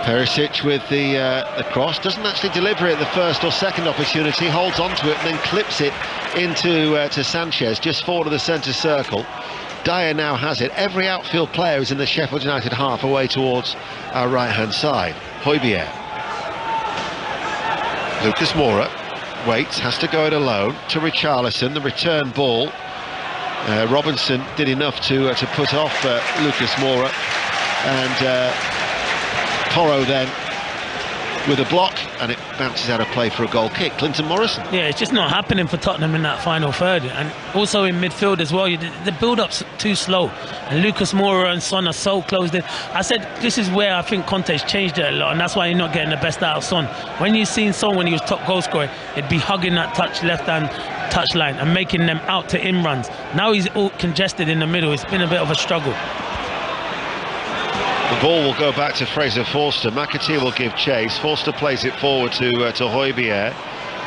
Perisic with the cross, doesn't actually deliver it at the first or second opportunity, holds on to it and then clips it into to Sanchez, just forward of the centre circle. Dyer now has it. Every outfield player is in the Sheffield United half away towards our right-hand side. Højbjerg. Lucas Moura waits, has to go it alone to Richarlison, the return ball. Robinson did enough to put off Lucas Moura, and Porro then with a block, and it bounces out of play for a goal kick. Clinton Morrison. Yeah, it's just not happening for Tottenham in that final third, and also in midfield as well. The build-up's too slow, and Lucas Moura and Son are so close. I said this is where I think Conte's changed it a lot, and that's why you're not getting the best out of Son. When you've seen Son when he was top goal scorer, it'd be hugging that left-hand touch line and making them out to in runs. Now he's all congested in the middle. It's been a bit of a struggle. The ball will go back to Fraser Forster. McAteer will give chase. Forster plays it forward to Højbjerg.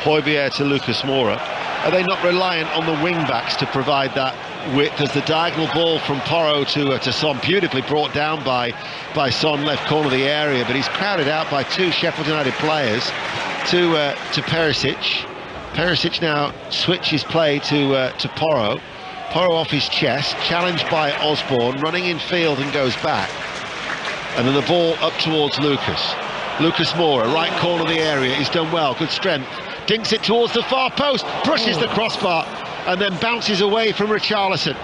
Højbjerg to Lucas Moura. Are they not reliant on the wing-backs to provide that width, as the diagonal ball from Porro to Son, beautifully brought down by Son, left corner of the area, but he's crowded out by 2 Sheffield United players to Perisic. Perisic now switches play to Porro. Porro off his chest, challenged by Osborne, running in field and goes back. And then the ball up towards Lucas. Lucas Moura, right corner of the area, he's done well, good strength. Dinks it towards the far post, brushes the crossbar, and then bounces away from Richarlison.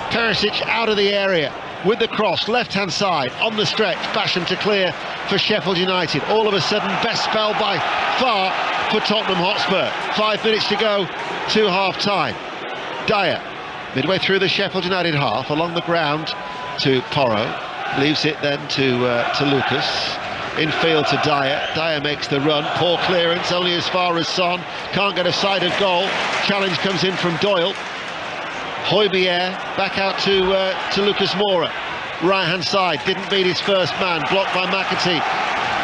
Perisic out of the area with the cross, left-hand side, on the stretch, Basham to clear for Sheffield United. All of a sudden, best spell by far for Tottenham Hotspur. 5 minutes to go to half-time. Dyer, midway through the Sheffield United half, along the ground to Porro, leaves it then to Lucas. Infield to Dyer. Dyer makes the run. Poor clearance, only as far as Son. Can't get a side of goal. Challenge comes in from Doyle. Højbjerg back out to Lucas Moura. Right hand side, didn't beat his first man. Blocked by McAtee.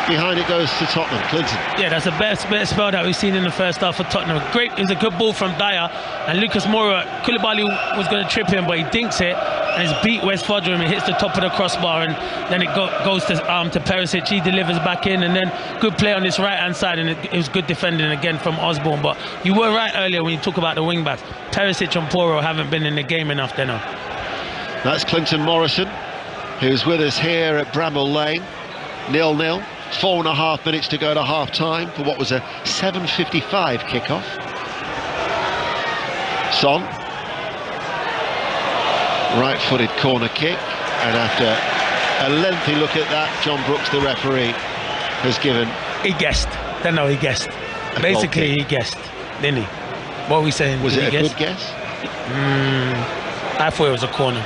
Behind it goes to Tottenham. Clinton. Yeah, that's the best spell that we've seen in the first half for Tottenham. Great, it was a good ball from Dyer, and Lucas Moura, Koulibaly was going to trip him, but he dinks it, and it's beat West Fodram. It hits the top of the crossbar, and then it goes to Perisic. He delivers back in, and then good play on this right hand side, and it was good defending again from Osborne. But you were right earlier when you talk about the wing backs. Perisic and Porro haven't been in the game enough, they know. That's Clinton Morrison, who's with us here at Bramall Lane. 0-0. 4.5 minutes to go to half-time for what was a 7:55 kickoff. Son, right-footed corner kick, and after a lengthy look at that, John Brooks, the referee, has given... He guessed. No, he guessed. Basically, he guessed, didn't he? What are we saying? Was it a good guess? I thought it was a corner.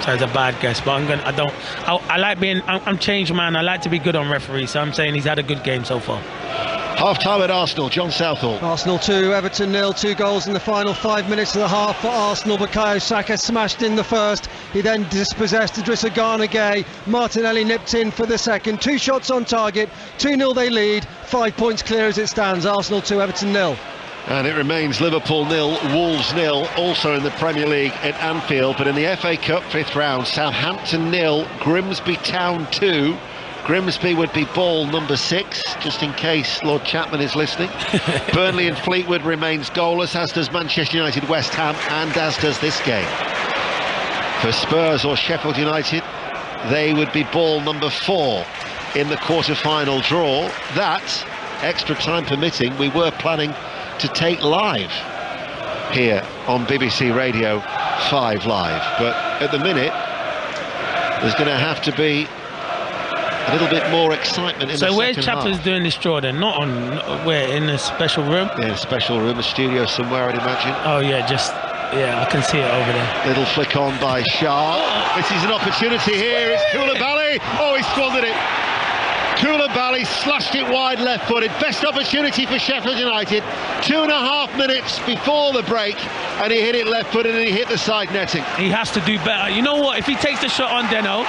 So it's a bad guess, but I like being, I'm changed man, I like to be good on referees, so I'm saying he's had a good game so far. Half-time at Arsenal, John Southall. Arsenal 2, Everton 0, 2 goals in the final 5 minutes of the half for Arsenal. Bukayo Saka smashed in the first, he then dispossessed Idrissa Gana Gueye. Martinelli nipped in for the second, 2 shots on target, 2-0 they lead, 5 points clear as it stands. Arsenal 2, Everton 0. And it remains Liverpool 0, Wolves 0, also in the Premier League at Anfield. But in the FA Cup 5th round, Southampton 0, Grimsby Town 2. Grimsby would be ball number 6, just in case Lord Chapman is listening. Burnley and Fleetwood remains goalless, as does Manchester United, West Ham, and as does this game. For Spurs or Sheffield United, they would be ball number 4 in the quarter-final draw. That, extra time permitting, we were planning to take live here on BBC Radio 5 Live, but at the minute there's going to have to be a little bit more excitement in the second half. So where's Chappers doing this draw then? Not on, where, in a special room? Yeah, a special room, a studio somewhere, I'd imagine. Oh yeah, I can see it over there. Little flick on by Shah. This is an opportunity here, it's Koulibaly. Oh, he squandered it. Koulibaly slashed it wide left-footed. Best opportunity for Sheffield United. 2.5 minutes before the break, and he hit it left-footed and he hit the side netting. He has to do better. You know what? If he takes the shot on Deno,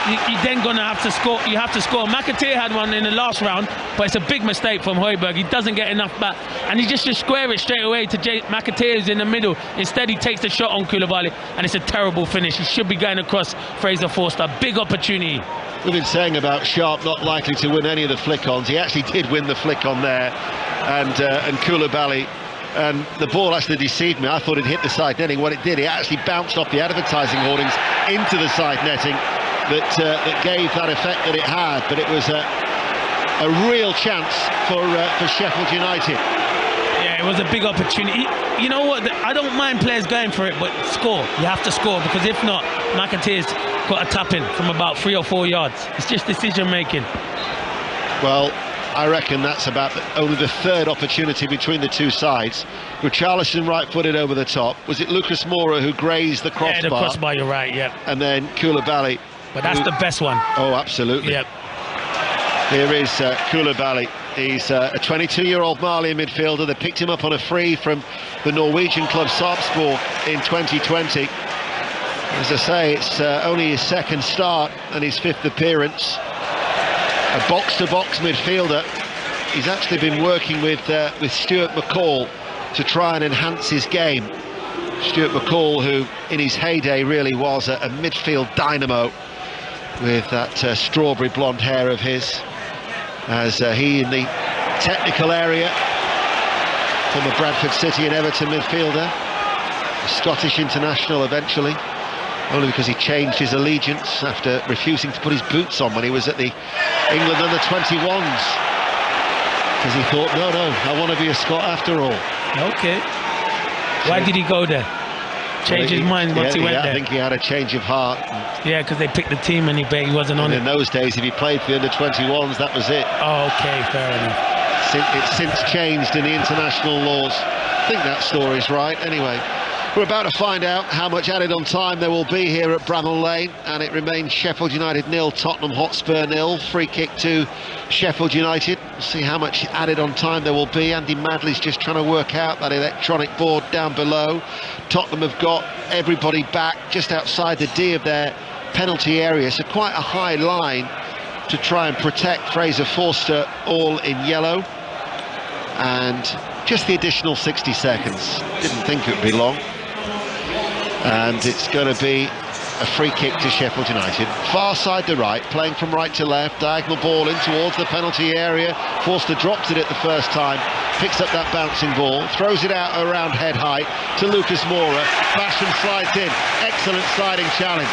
you're then going to have to score. You have to score. McAtee had one in the last round, but it's a big mistake from Højbjerg. He doesn't get enough back, and he just square it straight away to McAtee, who's in the middle. Instead, he takes the shot on Koulibaly, and it's a terrible finish. He should be going across Fraser Forster. Big opportunity. We've been saying about Sharp not likely to win any of the flick-ons. He actually did win the flick-on there, and Koulibaly, and the ball actually deceived me. I thought it hit the side netting. What it did, it actually bounced off the advertising hoardings into the side netting that gave that effect that it had. But it was a real chance for Sheffield United. Yeah, it was a big opportunity. You know what? I don't mind players going for it, but score. You have to score, because if not, McAtee's got a tap in from about 3 or 4 yards. It's just decision making. Well, I reckon that's about only the third opportunity between the two sides. Richarlison right-footed over the top. Was it Lucas Moura who grazed the crossbar? Yeah, the crossbar, you're right, yeah. And then Koulibaly. But that's the best one. Oh, absolutely. Yep. Here is Koulibaly. He's a 22-year-old Malian midfielder. They picked him up on a free from the Norwegian club Hotspur in 2020. As I say, it's only his second start and his 5th appearance. A box-to-box midfielder. He's actually been working with Stuart McCall to try and enhance his game. Stuart McCall, who in his heyday really was a midfield dynamo, with that strawberry blonde hair of his, as he in the technical area Former Bradford City and Everton midfielder, a Scottish international eventually, only because he changed his allegiance after refusing to put his boots on when he was at the England under-21s, because he thought, no, I want to be a Scot after all. Okay. Why did he go there? Change his mind once he went there? I think he had a change of heart. Yeah, because they picked the team and he wasn't on it. In those days, if he played for the under-21s, that was it. Oh, okay, fair enough. It's since changed in the international laws. I think that story's right. Anyway, we're about to find out how much added on time there will be here at Bramall Lane, and it remains Sheffield United 0, Tottenham Hotspur 0. Free kick to Sheffield United. We'll see how much added on time there will be. Andy Madley's just trying to work out that electronic board down below. Tottenham have got everybody back just outside the D of their penalty area, so quite a high line to try and protect Fraser Forster, all in yellow. And just the additional 60 seconds. Didn't think it would be long. And it's going to be a free kick to Sheffield United. Far side to right, playing from right to left, diagonal ball in towards the penalty area. Forster drops it at the first time, picks up that bouncing ball, throws it out around head height to Lucas Moura. Basham slides in. Excellent sliding challenge.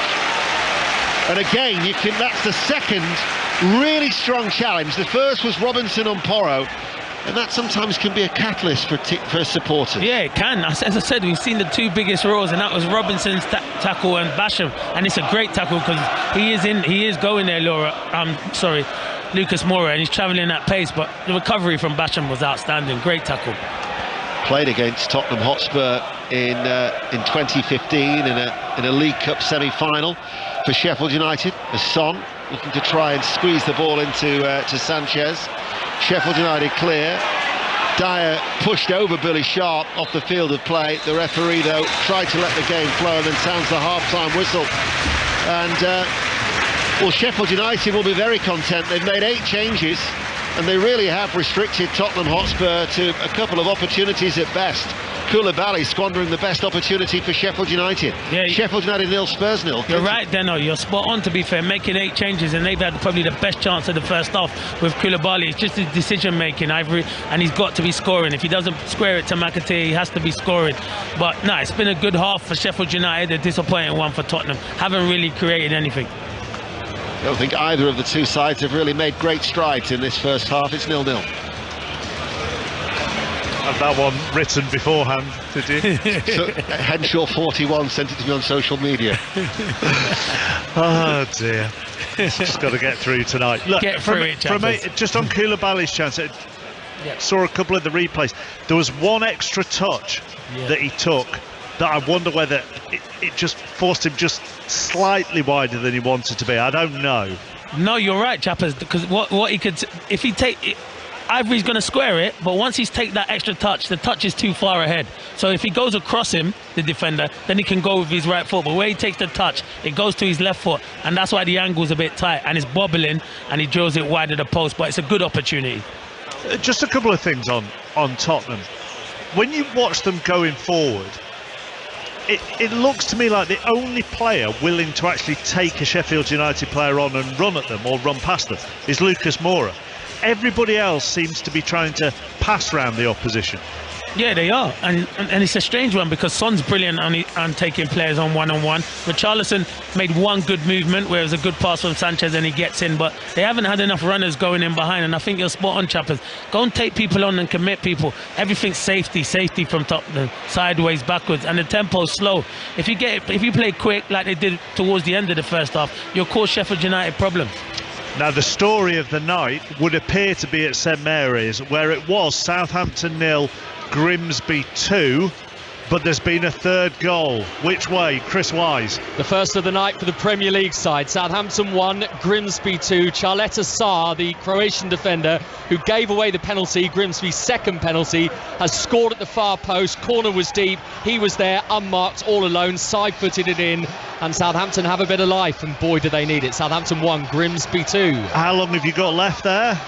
And again, that's the second really strong challenge. The first was Robinson on Porro, and that sometimes can be a catalyst for supporters. Yeah, it can. As I said, we've seen the two biggest roles, and that was Robinson's tackle and Basham, and it's a great tackle because he is going there, Lucas Moura, and he's travelling at pace, but the recovery from Basham was outstanding. Great tackle. Played against Tottenham Hotspur in 2015 in a League Cup semi-final for Sheffield United. The Son looking to try and squeeze the ball into to Sanchez. Sheffield United clear. Dyer pushed over Billy Sharp off the field of play. The referee, though, tried to let the game flow and then sounds the half-time whistle. And Sheffield United will be very content. They've made 8 changes, and they really have restricted Tottenham Hotspur to a couple of opportunities at best. Koulibaly squandering the best opportunity for Sheffield United. Yeah, Sheffield United 0, Spurs 0. You're right, Deno. You're spot on, to be fair, making 8 changes, and they've had probably the best chance of the first half with Koulibaly. It's just his decision-making, Ivory, and he's got to be scoring. If he doesn't square it to McAtee, he has to be scoring. But no, it's been a good half for Sheffield United, a disappointing one for Tottenham. Haven't really created anything. I don't think either of the two sides have really made great strides in this first half. It's 0-0. Had that one written beforehand, did you? So, Henshaw 41 sent it to me on social media. Oh dear. Just got to get through tonight. Look, get through it, just on Koulibaly's chance, saw a couple of the replays. There was one extra touch that he took that I wonder whether it just forced him just slightly wider than he wanted to be. I don't know. No, you're right, Chappers, because what he could, if he take, Ivory's going to square it, but once he's take that extra touch, the touch is too far ahead. So if he goes across him, the defender, then he can go with his right foot. But where he takes the touch, it goes to his left foot, and that's why the angle's a bit tight, and it's bobbling, and he drills it wide of the post. But it's a good opportunity. Just a couple of things on Tottenham. When you watch them going forward, it looks to me like the only player willing to actually take a Sheffield United player on and run at them or run past them is Lucas Moura. Everybody else seems to be trying to pass around the opposition. Yeah, they are, and it's a strange one because Son's brilliant on taking players on one-on-one. Richarlison made one good movement where it was a good pass from Sanchez and he gets in, but they haven't had enough runners going in behind, and I think you're spot on, Chappers. Go and take people on and commit people. Everything's safety from top, sideways, backwards, and the tempo's slow. If you play quick like they did towards the end of the first half, you'll cause Sheffield United problems. Now, the story of the night would appear to be at St Mary's, where it was Southampton 0, Grimsby 2, but there's been a third goal. Which way, Chris Wise? The first of the night for the Premier League side. Southampton 1, Grimsby 2. Charleta Sarr, the Croatian defender who gave away the penalty, Grimsby's second penalty, has scored at the far post. Corner was deep. He was there, unmarked, all alone, side-footed it in. and Southampton have a bit of life, and boy do they need it. Southampton 1, Grimsby 2. How long have you got left there?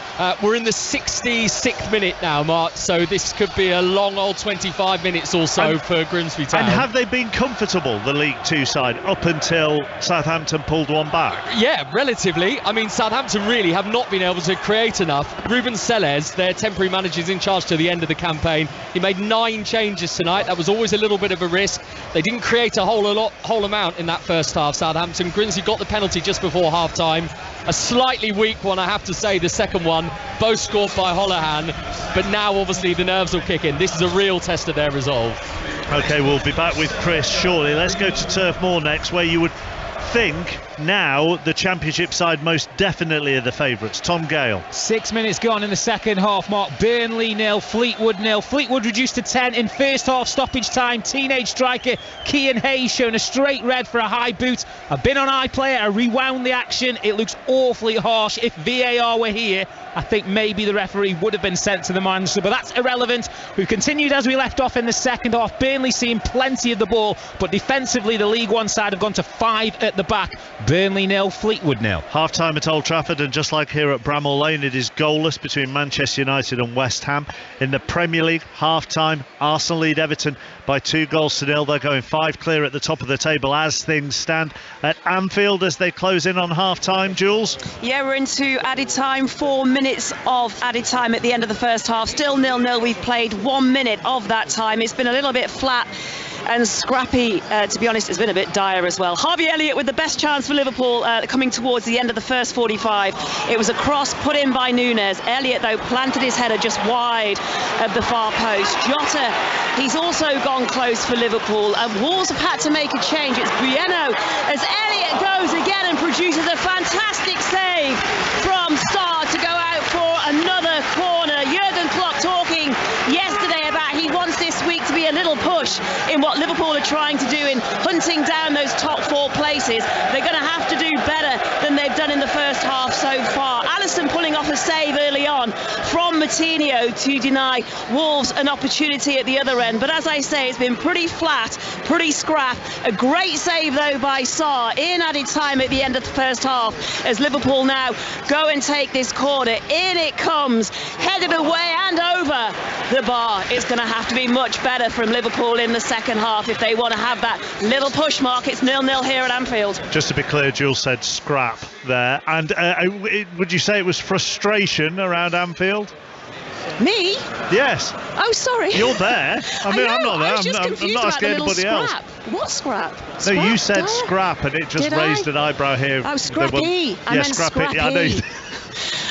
We're in the 66th minute now, Mark, so this could be a long old 25 minutes or so for Grimsby Town. And have they been comfortable, the League Two side, up until Southampton pulled one back? Yeah, relatively. I mean, Southampton really have not been able to create enough. Ruben Sellés, their temporary manager, is in charge to the end of the campaign. He made 9 changes tonight. That was always a little bit of a risk. They didn't create a whole amount in that first half, Southampton. Grimsby got the penalty just before half-time. A slightly weak one, I have to say, the second one. Both scored by Holohan. But now, obviously, the nerves will kick in. This is a real test of their resolve. OK, we'll be back with Chris shortly. Let's go to Turf Moor next, where you would think now the Championship side most definitely are the favourites. Tom Gale. 6 minutes gone in the second half, Mark. Burnley 0, Fleetwood 0. Fleetwood reduced to 10 in first half stoppage time. Teenage striker Cian Hayes shown a straight red for a high boot. I've been on iPlayer, I rewound the action. It looks awfully harsh. If VAR were here, I think maybe the referee would have been sent to the manager, but that's irrelevant. We've continued as we left off in the second half. Burnley seeing plenty of the ball, but defensively the League One side have gone to 5 at the back. Burnley 0, Fleetwood 0. Half time at Old Trafford, and just like here at Bramall Lane, it is goalless between Manchester United and West Ham. In the Premier League, half time, Arsenal lead Everton by 2-0. They're going 5 clear at the top of the table as things stand at Anfield as they close in on half time. Jules? Yeah, we're into added time, 4 minutes of added time at the end of the first half. Still 0-0. We've played 1 minute of that time. It's been a little bit flat and scrappy, to be honest. It's been a bit dire as well. Harvey Elliott with the best chance for Liverpool coming towards the end of the first 45. It was a cross put in by Núñez. Elliott, though, planted his header just wide of the far post. Jota, he's also gone close for Liverpool. Wolves have had to make a change. It's Bueno as Elliott goes again and produces a fantastic save from Sarr to go out for another corner. Jurgen Klopp talking yesterday about he wants this week to be a little push in what Liverpool are trying to do in hunting down those top 4 places. They're going to have to do better than they've done in the first half so far. Alisson pulling off a save early on from Moutinho to deny Wolves an opportunity at the other end. But as I say, it's been pretty flat, pretty scrap. A great save though by Sarr in added time at the end of the first half as Liverpool now go and take this corner. In it comes, headed away and over the bar. It's going to have to be much better from Liverpool in the second half if they want to have that little push, Mark. It's 0-0 here at Anfield. Just to be clear, Jules said scrap there. And would you say it was frustration around Anfield? Me? Yes. Oh, sorry. You're there. I mean, I'm not there. I was just confused I'm not about asking the little anybody scrap. else. What scrap? No, you said scrap, and it just raised an eyebrow here. Oh, scrappy. I meant scrappy. Yeah, I know.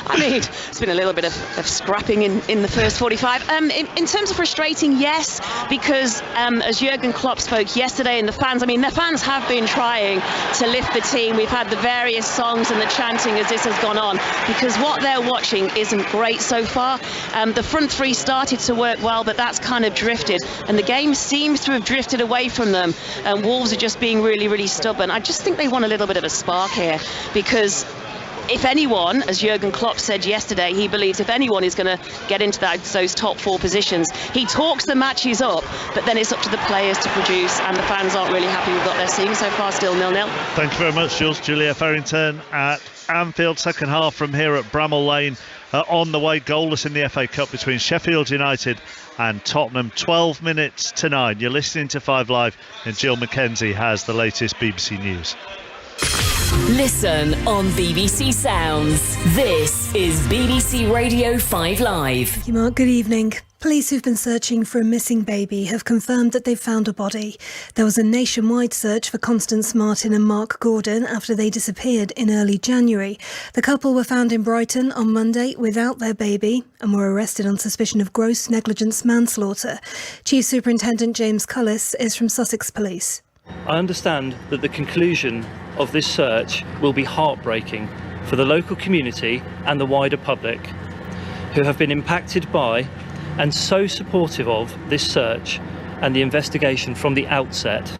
I mean, it's been a little bit of scrapping in the first 45. In terms of frustrating, yes, because as Jurgen Klopp spoke yesterday, and the fans have been trying to lift the team. We've had the various songs and the chanting as this has gone on, because what they're watching isn't great so far. The front three started to work well, but that's kind of drifted, and the game seems to have drifted away from them. And Wolves are just being really, really stubborn. I just think they want a little bit of a spark here, because if anyone, as Jurgen Klopp said yesterday, he believes if anyone is going to get into those top 4 positions, he talks the matches up, but then it's up to the players to produce, and the fans aren't really happy with what they're seeing so far. Still 0-0. Thank you very much, Jules. Julia Farrington at Anfield. Second half from here at Bramall Lane. On the way, goalless in the FA Cup between Sheffield United and Tottenham. 12 minutes to 9. You're listening to 5 Live, and Jill Mackenzie has the latest BBC News. Listen on BBC Sounds. This is BBC Radio 5 Live. Thank you, Mark. Good evening. Police who've been searching for a missing baby have confirmed that they've found a body. There was a nationwide search for Constance Martin and Mark Gordon after they disappeared in early January. The couple were found in Brighton on Monday without their baby and were arrested on suspicion of gross negligence manslaughter. Chief Superintendent James Cullis is from Sussex Police. I understand that the conclusion of this search will be heartbreaking for the local community and the wider public, who have been impacted by and so supportive of this search and the investigation from the outset.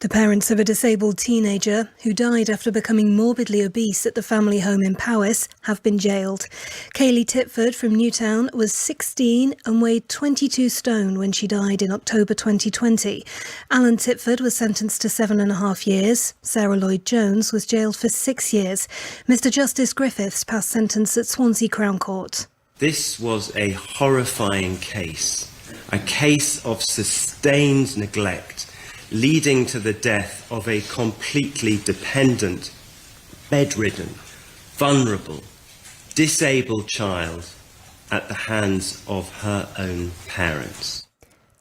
The parents of a disabled teenager who died after becoming morbidly obese at the family home in Powys have been jailed. Kaylee Titford from Newtown was 16 and weighed 22 stone when she died in October 2020. Alan Titford was sentenced to 7.5 years. Sarah Lloyd-Jones was jailed for 6 years. Mr Justice Griffiths passed sentence at Swansea Crown Court. This was a horrifying case, a case of sustained neglect, leading to the death of a completely dependent, bedridden, vulnerable, disabled child at the hands of her own parents.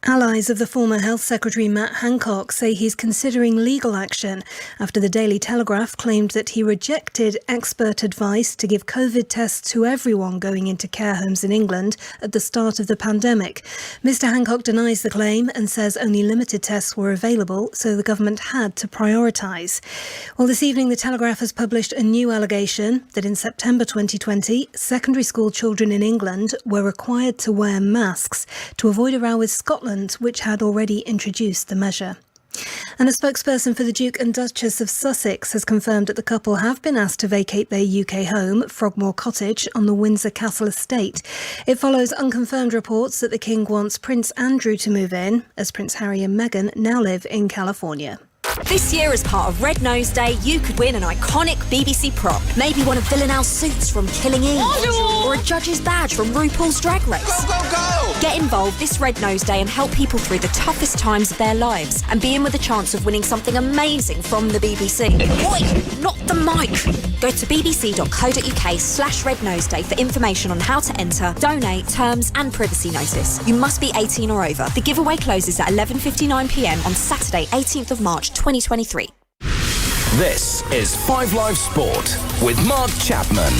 Allies of the former Health Secretary Matt Hancock say he's considering legal action after the Daily Telegraph claimed that he rejected expert advice to give COVID tests to everyone going into care homes in England at the start of the pandemic. Mr Hancock denies the claim and says only limited tests were available, so the government had to prioritise. Well, this evening the Telegraph has published a new allegation that in September 2020, secondary school children in England were required to wear masks to avoid a row with Scotland, which had already introduced the measure. And a spokesperson for the Duke and Duchess of Sussex has confirmed that the couple have been asked to vacate their UK home, Frogmore Cottage, on the Windsor Castle estate. It follows unconfirmed reports that the King wants Prince Andrew to move in, as Prince Harry and Meghan now live in California. This year, as part of Red Nose Day, you could win an iconic BBC prop. Maybe one of Villanelle's suits from Killing Eve. Or a judge's badge from RuPaul's Drag Race. Go, go, go! Get involved this Red Nose Day and help people through the toughest times of their lives. And be in with a chance of winning something amazing from the BBC. Oi, not the mic! Go to bbc.co.uk/Red Nose Day for information on how to enter, donate, terms and privacy notice. You must be 18 or over. The giveaway closes at 11:59pm on Saturday, 18th of March 2023. This is 5 Live Sport with Mark Chapman.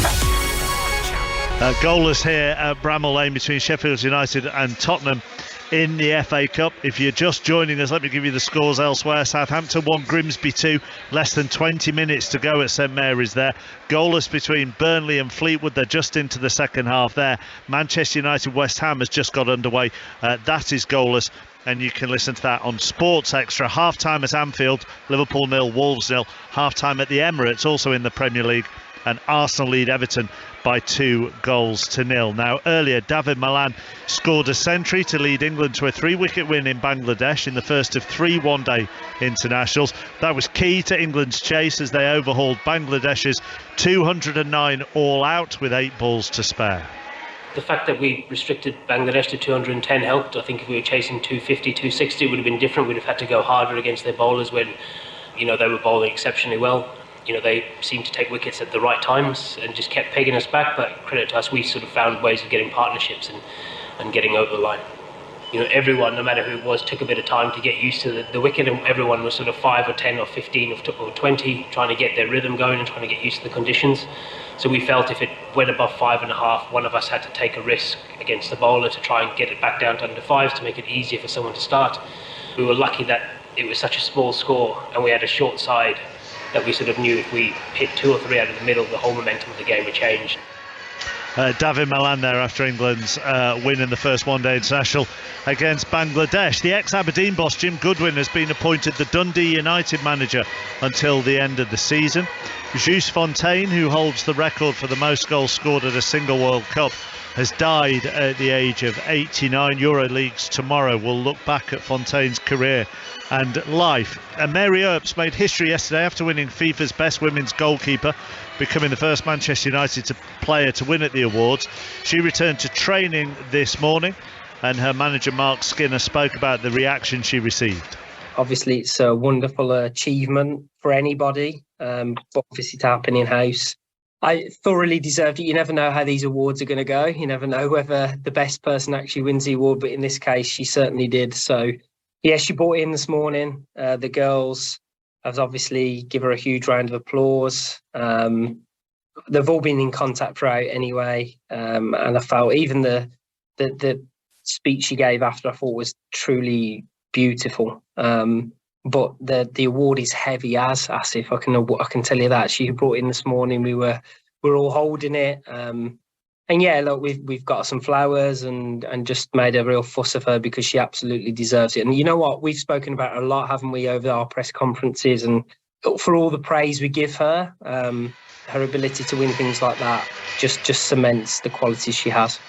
Goalless here at Bramall Lane between Sheffield United and Tottenham in the FA Cup. If you're just joining us, let me give you the scores elsewhere. Southampton 1, Grimsby 2, less than 20 minutes to go at St Mary's there. Goalless between Burnley and Fleetwood. They're just into the second half there. Manchester United West Ham has just got underway. That is goalless, and you can listen to that on Sports Extra. Half-time at Anfield, Liverpool 0, Wolves 0. Half-time at the Emirates, also in the Premier League, and Arsenal lead Everton by 2-0. Now, earlier, David Malan scored a century to lead England to a 3-wicket win in Bangladesh in the first of 3 one-day internationals. That was key to England's chase as they overhauled Bangladesh's 209 all out with 8 balls to spare. The fact that we restricted Bangladesh to 210 helped. I think if we were chasing 250, 260, it would have been different. We'd have had to go harder against their bowlers when, they were bowling exceptionally well. They seemed to take wickets at the right times and just kept pegging us back, but credit to us, we sort of found ways of getting partnerships and getting over the line. Everyone, no matter who it was, took a bit of time to get used to the wicket, and everyone was sort of 5 or 10 or 15 or 20 trying to get their rhythm going and trying to get used to the conditions. So we felt if it went above 5.5, one of us had to take a risk against the bowler to try and get it back down to under 5s to make it easier for someone to start. We were lucky that it was such a small score and we had a short side that we sort of knew if we hit 2 or 3 out of the middle, the whole momentum of the game would change. David Malan there after England's win in the first one-day international against Bangladesh. The ex-Aberdeen boss Jim Goodwin has been appointed the Dundee United manager until the end of the season. Jules Fontaine, who holds the record for the most goals scored at a single World Cup, has died at the age of 89. EuroLeagues tomorrow will look back at Fontaine's career and life. And Mary Earps made history yesterday after winning FIFA's Best Women's Goalkeeper, becoming the first Manchester United player to win at the awards. She returned to training this morning, and her manager Mark Skinner spoke about the reaction she received. Obviously, it's a wonderful achievement for anybody, but obviously to happen in-house. I thoroughly deserved it. You never know how these awards are going to go. You never know whether the best person actually wins the award, but in this case, she certainly did. So, yeah, she brought it in this morning. The girls have obviously given her a huge round of applause. They've all been in contact throughout anyway, and I felt even the speech she gave after I thought was truly beautiful. But the award is heavy as Asif. I can tell you that. She brought it in this morning. We were all holding it. And yeah, look, we've got some flowers and just made a real fuss of her because she absolutely deserves it. And you know what? We've spoken about her a lot, haven't we, over our press conferences, and for all the praise we give her, her ability to win things like that just cements the qualities she has.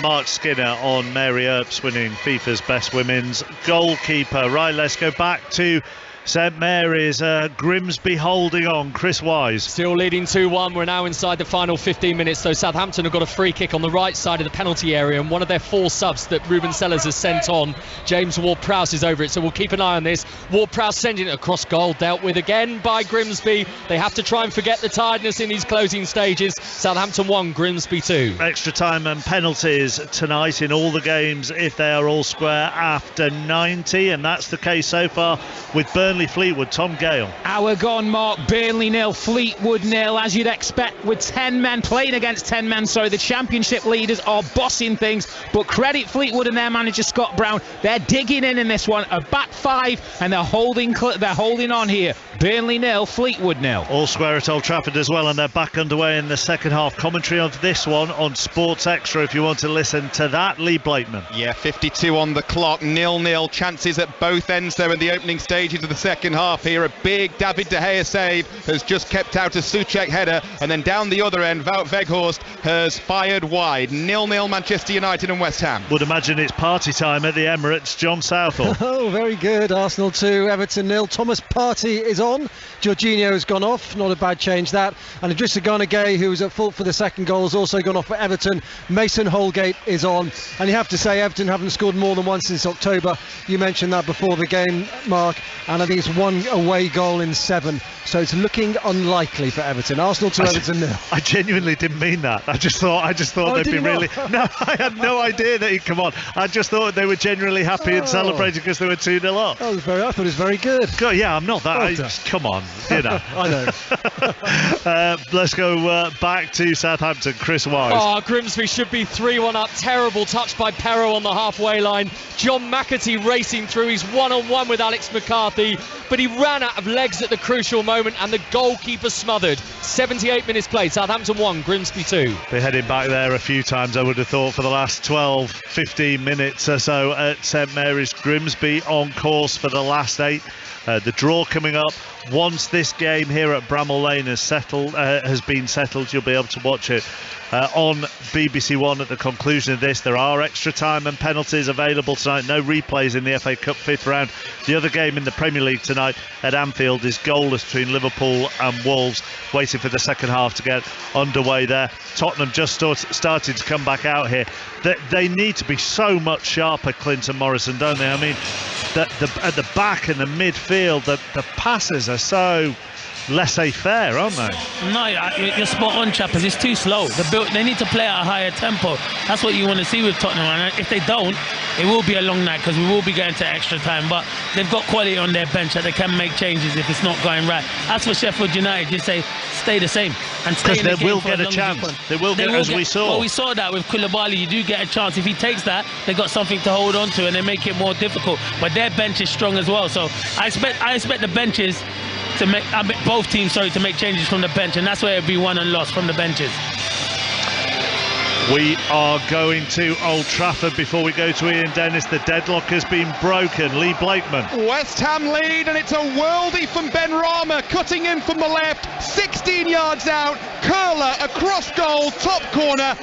Mark Skinner on Mary Earps winning FIFA's Best Women's Goalkeeper. Right, let's go back to St Mary's. Grimsby holding on. Chris Wise. Still leading 2-1. We're now inside the final 15 minutes, though. Southampton have got a free kick on the right side of the penalty area, and one of their 4 subs that Ruben Sellers has sent on, James Ward-Prowse, is over it, so we'll keep an eye on this. Ward-Prowse sending it across goal, dealt with again by Grimsby. They have to try and forget the tiredness in these closing stages. Southampton 1, Grimsby 2. Extra time and penalties tonight in all the games if they are all square after 90, and that's the case so far with Burnley Fleetwood. Tom Gale. Hour gone, Mark. Burnley 0, Fleetwood 0, as you'd expect with 10 men playing against 10 men. The championship leaders are bossing things, but credit Fleetwood and their manager Scott Brown. They're digging in this one. A back 5, and they're holding on here. Burnley 0, Fleetwood 0. All square at Old Trafford as well, and they're back underway in the second half. Commentary of this one on Sports Extra if you want to listen to that. Lee Blakeman. Yeah, 52 on the clock, 0-0. Chances at both ends there in the opening stages of the second half here. A big David De Gea save has just kept out a Souček header, and then down the other end, Wout Weghorst has fired wide. 0-0 Manchester United and West Ham. Would imagine it's party time at the Emirates. John Southall. Oh, very good. Arsenal 2, Everton 0. Thomas Partey is on. Jorginho has gone off. Not a bad change, that. And Idrissa Gana Gueye, who was at fault for the second goal, has also gone off for Everton. Mason Holgate is on. And you have to say, Everton haven't scored more than once since October. You mentioned that before the game, Mark. And I think it's 1 away goal in 7. So it's looking unlikely for Everton. Arsenal 2, Everton 0. I genuinely didn't mean that. I just thought they'd be really... No, I had no idea that he'd come on. I just thought they were generally happy and celebrating because they were 2-0 up. I thought it was very good. God, yeah, I'm not that. Come on, you know. I know. Let's go back to Southampton. Chris Wise. Oh, Grimsby should be 3-1 up. Terrible touch by Pero on the halfway line. John McAtee racing through. He's one-on-one with Alex McCarthy, but he ran out of legs at the crucial moment, and the goalkeeper smothered. 78 minutes played. Southampton 1, Grimsby 2. They're heading back there a few times, I would have thought, for the last 12, 15 minutes or so at St Mary's. Grimsby on course for the last 8. The draw coming up. Once this game here at Bramall Lane has been settled, you'll be able to watch it on BBC One at the conclusion of this. There are extra time and penalties available tonight. No replays in the FA Cup 5th round. The other game in the Premier League tonight at Anfield is goalless between Liverpool and Wolves, waiting for the second half to get underway there. Tottenham just started to come back out here. They need to be so much sharper, Clinton Morrison, don't they? I mean, at the back and the midfield, the passes are so laissez-faire, aren't they? No, you're spot on, chappers. It's too slow. They need to play at a higher tempo. That's what you want to see with Tottenham, and if they don't, it will be a long night because we will be going to extra time. But they've got quality on their bench that they can make changes if it's not going right. As for Sheffield United, just say stay the same and stay in the game. Because they will get a chance. They will get, as we saw. Well, we saw that with Koulibaly. You do get a chance. If he takes that, they got something to hold on to, and they make it more difficult. But their bench is strong as well. So I expect the benches to make both teams to make changes from the bench, and that's where it'll be won and lost from the benches. We are going to Old Trafford before we go to Ian Dennis. The deadlock has been broken. Lee Blakeman. West Ham lead, and it's a worldie from Ben Rama, cutting in from the left, 16 yards out, curler across goal, top corner,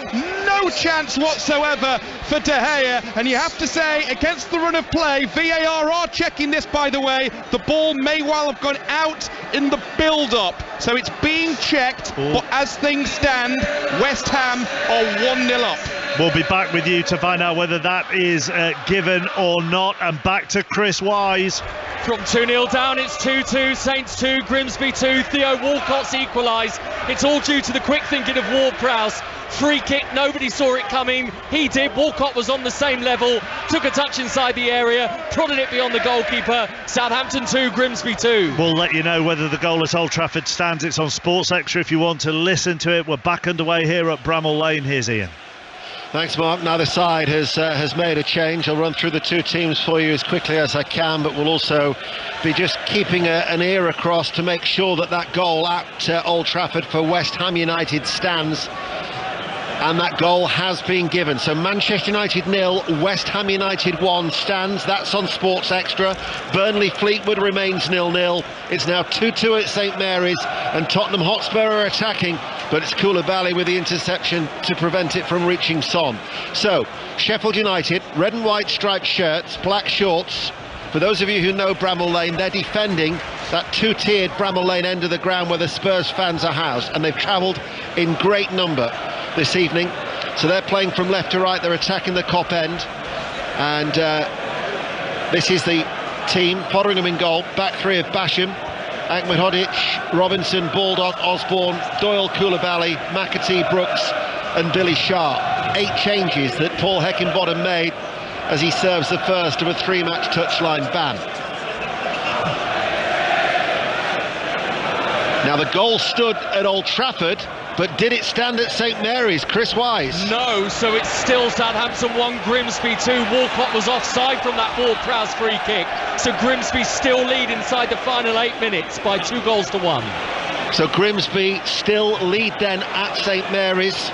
no chance whatsoever for De Gea. And you have to say, against the run of play, VAR are checking this, by the way, the ball may well have gone out in the build-up, so it's being checked. But as things stand, West Ham are 1-0 up. We'll be back with you to find out whether that is given or not. And back to Chris Wise. From 2-0 down, it's 2-2. Saints 2, Grimsby 2. Theo Walcott's equalised. It's all due to the quick thinking of Ward-Prowse. Free kick, nobody saw it coming. He did. Walcott was on the same level, took a touch inside the area, prodded it beyond the goalkeeper. Southampton 2, Grimsby 2. We'll let you know whether the goal at Old Trafford stands. It's on Sports Extra if you want to listen to it. We're back underway here at Bramall Lane. Here's Ian. Thanks, Mark. Now the side has made a change. I'll run through the two teams for you as quickly as I can, but we'll also be just keeping an ear across to make sure that goal at Old Trafford for West Ham United stands. And that goal has been given. So Manchester United 0, West Ham United 1 stands. That's on Sports Extra. Burnley Fleetwood remains 0-0. It's now 2-2 at St Mary's, and Tottenham Hotspur are attacking, but it's Koulibaly with the interception to prevent it from reaching Son. So Sheffield United, red and white striped shirts, black shorts. For those of you who know Bramall Lane, they're defending that two-tiered Bramall Lane end of the ground where the Spurs fans are housed, and they've travelled in great number this evening. So they're playing from left to right, they're attacking the Kop end, and this is the team. Fotheringham in goal, back three of Basham, Ahmedhodzic, Robinson, Baldock, Osborne, Doyle, Koulibaly, McAtee, Brooks and Billy Sharp. 8 changes that Paul Heckingbottom made as he serves the first of a 3-match touchline ban. Now the goal stood at Old Trafford, but did it stand at St Mary's? Chris Wise? No, so it's still Southampton 1, Grimsby 2. Walcott was offside from that Ward-Prowse free kick. So Grimsby still lead inside the final 8 minutes by 2-1. So Grimsby still lead then at St Mary's.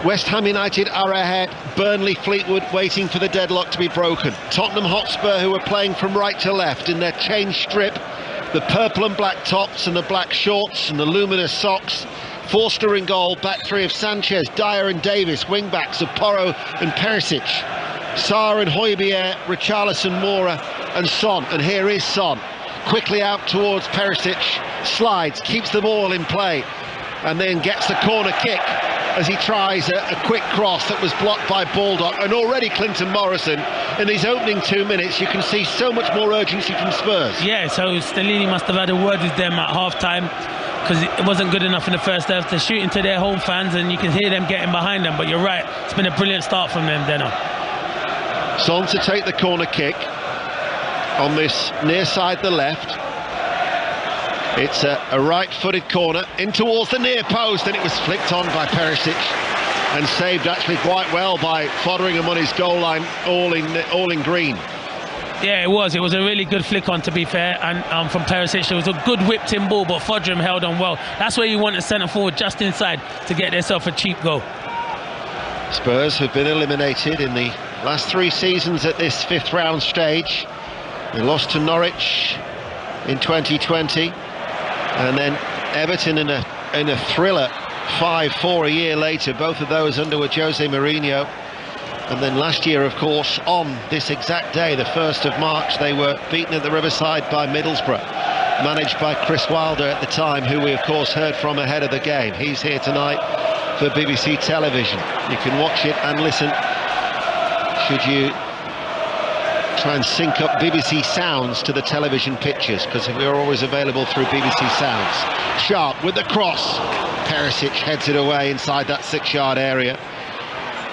West Ham United are ahead. Burnley Fleetwood waiting for the deadlock to be broken. Tottenham Hotspur, who are playing from right to left in their change strip, the purple and black tops and the black shorts and the luminous socks. Forster in goal, back three of Sanchez, Dyer and Davis, wing backs of Porro and Perisic, Sarr and Højbjerg, Richarlison, Mora and Son. And here is Son, quickly out towards Perisic, slides, keeps the ball in play, and then gets the corner kick as he tries a quick cross that was blocked by Baldock. And already Clinton Morrison, in these opening 2 minutes, you can see so much more urgency from Spurs. Yeah, so Stellini must have had a word with them at half-time, because it wasn't good enough in the first half to shoot into their home fans, and you can hear them getting behind them. But you're right, it's been a brilliant start from them, Deno. Son to take the corner kick on this near side, the left. It's a right-footed corner in towards the near post, and it was flicked on by Perisic and saved actually quite well by Fotheringham on his goal line, all in green. Yeah, it was a really good flick on, to be fair, and from Perisic. It was a good whipped-in ball, but Fotheringham held on well. That's where you want a centre-forward just inside to get themselves a cheap goal. Spurs have been eliminated in the last 3 seasons at this 5th round stage. They lost to Norwich in 2020. And then Everton in a thriller 5-4 a year later, both of those under Jose Mourinho. And then last year, of course, on this exact day, the 1st of March, they were beaten at the Riverside by Middlesbrough, managed by Chris Wilder at the time, who we of course heard from ahead of the game. He's here tonight for BBC Television. You can watch it and listen, should you try and sync up BBC Sounds to the television pictures, because we're always available through BBC Sounds. Sharp with the cross. Perisic heads it away inside that 6-yard area.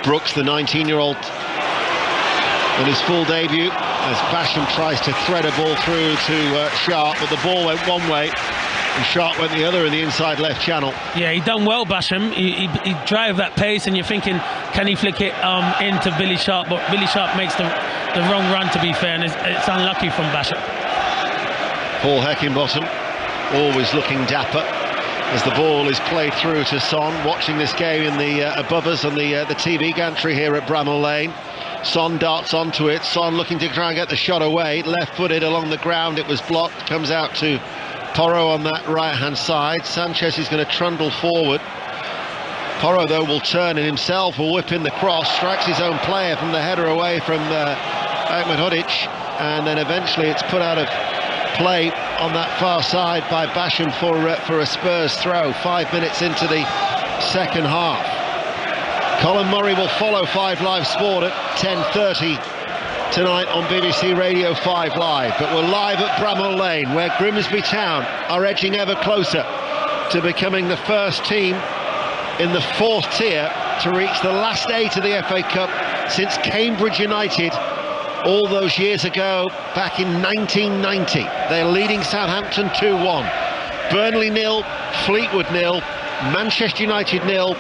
Brooks, the 19-year-old, on his full debut, as Basham tries to thread a ball through to Sharp, but the ball went one way and Sharp went the other in the inside left channel. Yeah, he done well, Basham. He drove that pace, and you're thinking, can he flick it into Billy Sharp? But Billy Sharp makes the wrong run, to be fair, and it's unlucky from Basham. Paul Heckingbottom, always looking dapper, as the ball is played through to Son, watching this game in the above us on the TV gantry here at Bramall Lane. Son darts onto it. Son looking to try and get the shot away, left-footed along the ground. It was blocked. Comes out to Porro on that right-hand side. Sanchez is going to trundle forward. Porro, though, will turn and himself will whip in the cross, strikes his own player from the header away from Ahmedhodzic, and then eventually it's put out of play on that far side by Basham for a Spurs throw. 5 minutes into the second half. Colin Murray will follow 5 Live Sport at 10:30 tonight on BBC Radio 5 Live, but we're live at Bramall Lane, where Grimsby Town are edging ever closer to becoming the first team in the 4th tier to reach the last 8 of the FA Cup since Cambridge United all those years ago, back in 1990. They're leading Southampton 2-1. Burnley 0, Fleetwood 0, Manchester United 0,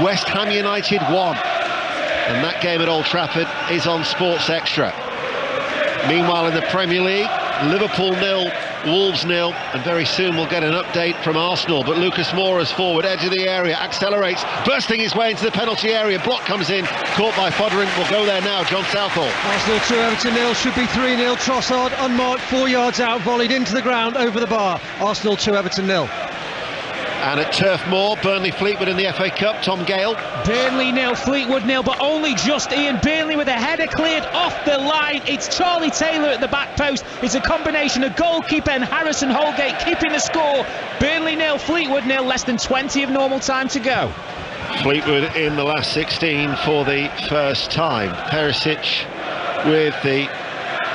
West Ham United 1. And that game at Old Trafford is on Sports Extra. Meanwhile, in the Premier League, Liverpool 0, Wolves 0, and very soon we'll get an update from Arsenal. But Lucas Moura's forward, edge of the area, accelerates, bursting his way into the penalty area. Block comes in, caught by Fodering. Will go there now, John Southall. Arsenal 2, Everton 0, should be 3-0. Trossard unmarked, 4 yards out, volleyed into the ground over the bar. Arsenal 2, Everton 0. And at Turf Moor, Burnley Fleetwood in the FA Cup, Tom Gale. Burnley 0, Fleetwood 0, but only just. Ian Burnley with a header cleared off the line. It's Charlie Taylor at the back post. It's a combination of goalkeeper and Harrison Holgate keeping the score. Burnley 0, Fleetwood 0, less than 20 of normal time to go. Fleetwood in the last 16 for the first time. Perisic with the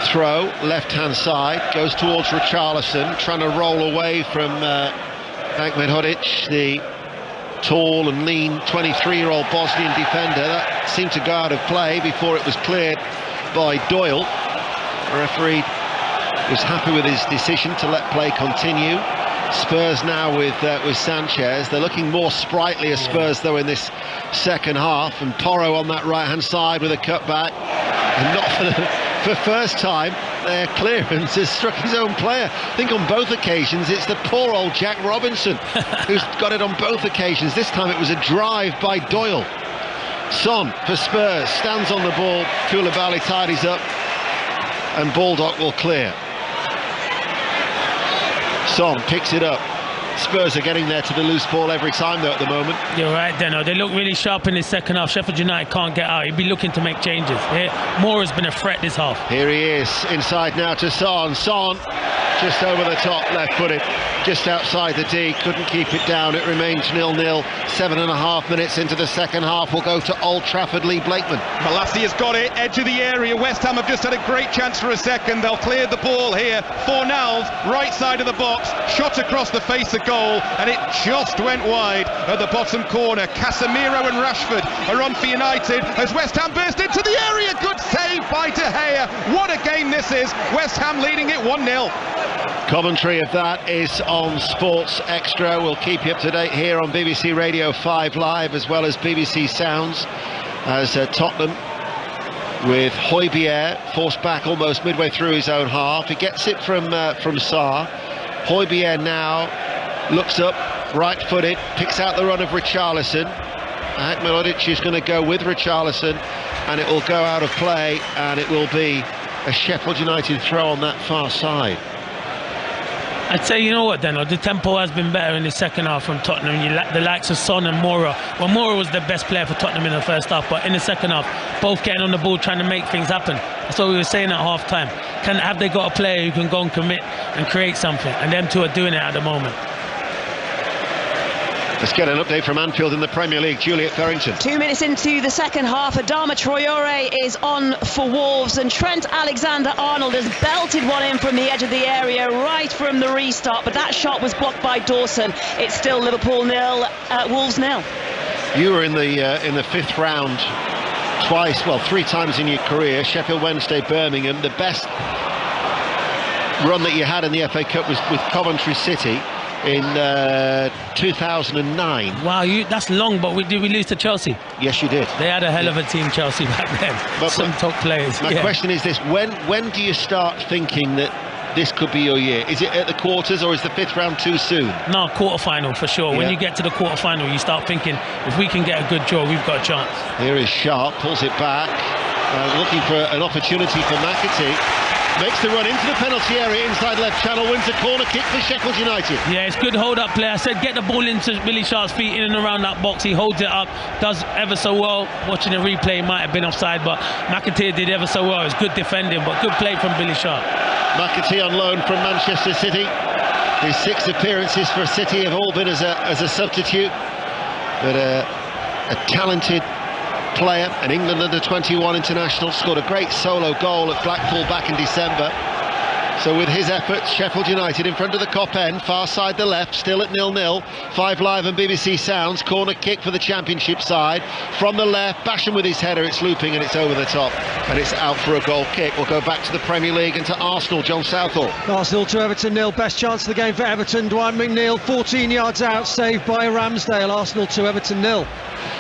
throw, left-hand side, goes towards Richarlison, trying to roll away from Ahmed Hodic, the tall and lean 23-year-old Bosnian defender. That seemed to go out of play before it was cleared by Doyle. The referee was happy with his decision to let play continue. Spurs now with Sanchez. They're looking more sprightly as Spurs though in this second half, and Porro on that right-hand side with a cutback, and not for first time their clearance has struck his own player. I think on both occasions it's the poor old Jack Robinson who's got it on both occasions. This time it was a drive by Doyle. Son for Spurs stands on the ball, Koulibaly tidies up, and Baldock will clear. Son picks it up. Spurs are getting there to the loose ball every time though at the moment. You're right, Deno. They look really sharp in the second half. Sheffield United can't get out. He'd be looking to make changes. Moore has been a threat this half. Here he is, inside now to Son. Son just over the top, left-footed, just outside the D, couldn't keep it down. It remains 0-0. 7.5 minutes into the second half. We'll go to Old Trafford. Lee Blakeman. Malassi has got it, edge of the area. West Ham have just had a great chance for a second. They'll clear the ball here. Fornals, right side of the box, shot across the face of goal, and it just went wide at the bottom corner. Casemiro and Rashford are on for United as West Ham burst into the area. Good save by De Gea. What a game this is. West Ham leading it 1-0. Commentary of that is on Sports Extra. We'll keep you up to date here on BBC Radio 5 Live as well as BBC Sounds as Tottenham with Højbjerg forced back almost midway through his own half. He gets it from Sarr. Højbjerg now looks up, right-footed, picks out the run of Richarlison. Ahmed Hodic is going to go with Richarlison, and it will go out of play, and it will be a Sheffield United throw on that far side. I'd say, you know what, Deno, the tempo has been better in the second half from Tottenham. The likes of Son and Moura. Well, Moura was the best player for Tottenham in the first half, but in the second half, both getting on the ball, trying to make things happen. That's what we were saying at half-time. Have they got a player who can go and commit and create something? And them two are doing it at the moment. Let's get an update from Anfield in the Premier League. Juliet Farrington. 2 minutes into the second half, Adama Traore is on for Wolves, and Trent Alexander-Arnold has belted one in from the edge of the area right from the restart, but that shot was blocked by Dawson. It's still Liverpool 0, Wolves 0. You were in the fifth round twice, well, 3 times in your career. Sheffield Wednesday, Birmingham. The best run that you had in the FA Cup was with Coventry City in 2009. Wow, that's long, but did we lose to Chelsea? Yes, you did. They had a hell of a team, Chelsea, back then. But some top players. My question is this: when do you start thinking that this could be your year? Is it at the quarters, or is the fifth round too soon? No, quarter-final for sure. When you get to the quarter-final, you start thinking, if we can get a good draw, we've got a chance. Here is Sharp, pulls it back, looking for an opportunity for McAtee. Makes the run into the penalty area, inside left channel, wins a corner kick for Sheffield United. Yeah, it's good hold-up play. I said get the ball into Billy Sharp's feet in and around that box. He holds it up, does ever so well. Watching the replay, it might have been offside, but McAtee did ever so well. It was good defending, but good play from Billy Sharp. McAtee on loan from Manchester City. His 6 appearances for City have all been as a substitute, but a talented player, an England under-21 international, scored a great solo goal at Blackpool back in December. So with his efforts, Sheffield United in front of the Kop end, far side the left, still at 0-0. 5 Live and BBC Sounds, corner kick for the Championship side. From the left, Basham with his header, it's looping and it's over the top. And it's out for a goal kick. We'll go back to the Premier League and to Arsenal, John Southall. Arsenal 2, Everton 0, best chance of the game for Everton. Dwight McNeil, 14 yards out, saved by Ramsdale. Arsenal 2, Everton 0.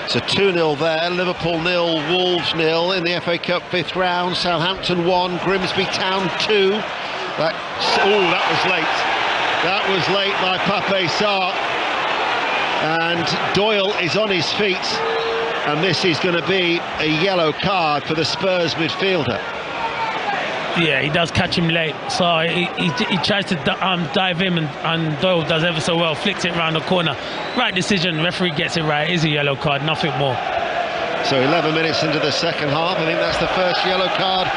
So 2-0 there, Liverpool 0, Wolves 0 in the FA Cup 5th round. Southampton 1, Grimsby Town 2. That was late. That was late by Pape Sarr. And Doyle is on his feet. And this is going to be a yellow card for the Spurs midfielder. Yeah, he does catch him late. So he tries to dive in, and Doyle does ever so well, flicks it round the corner. Right decision, referee gets it right. It is a yellow card, nothing more. So 11 minutes into the second half, I think that's the first yellow card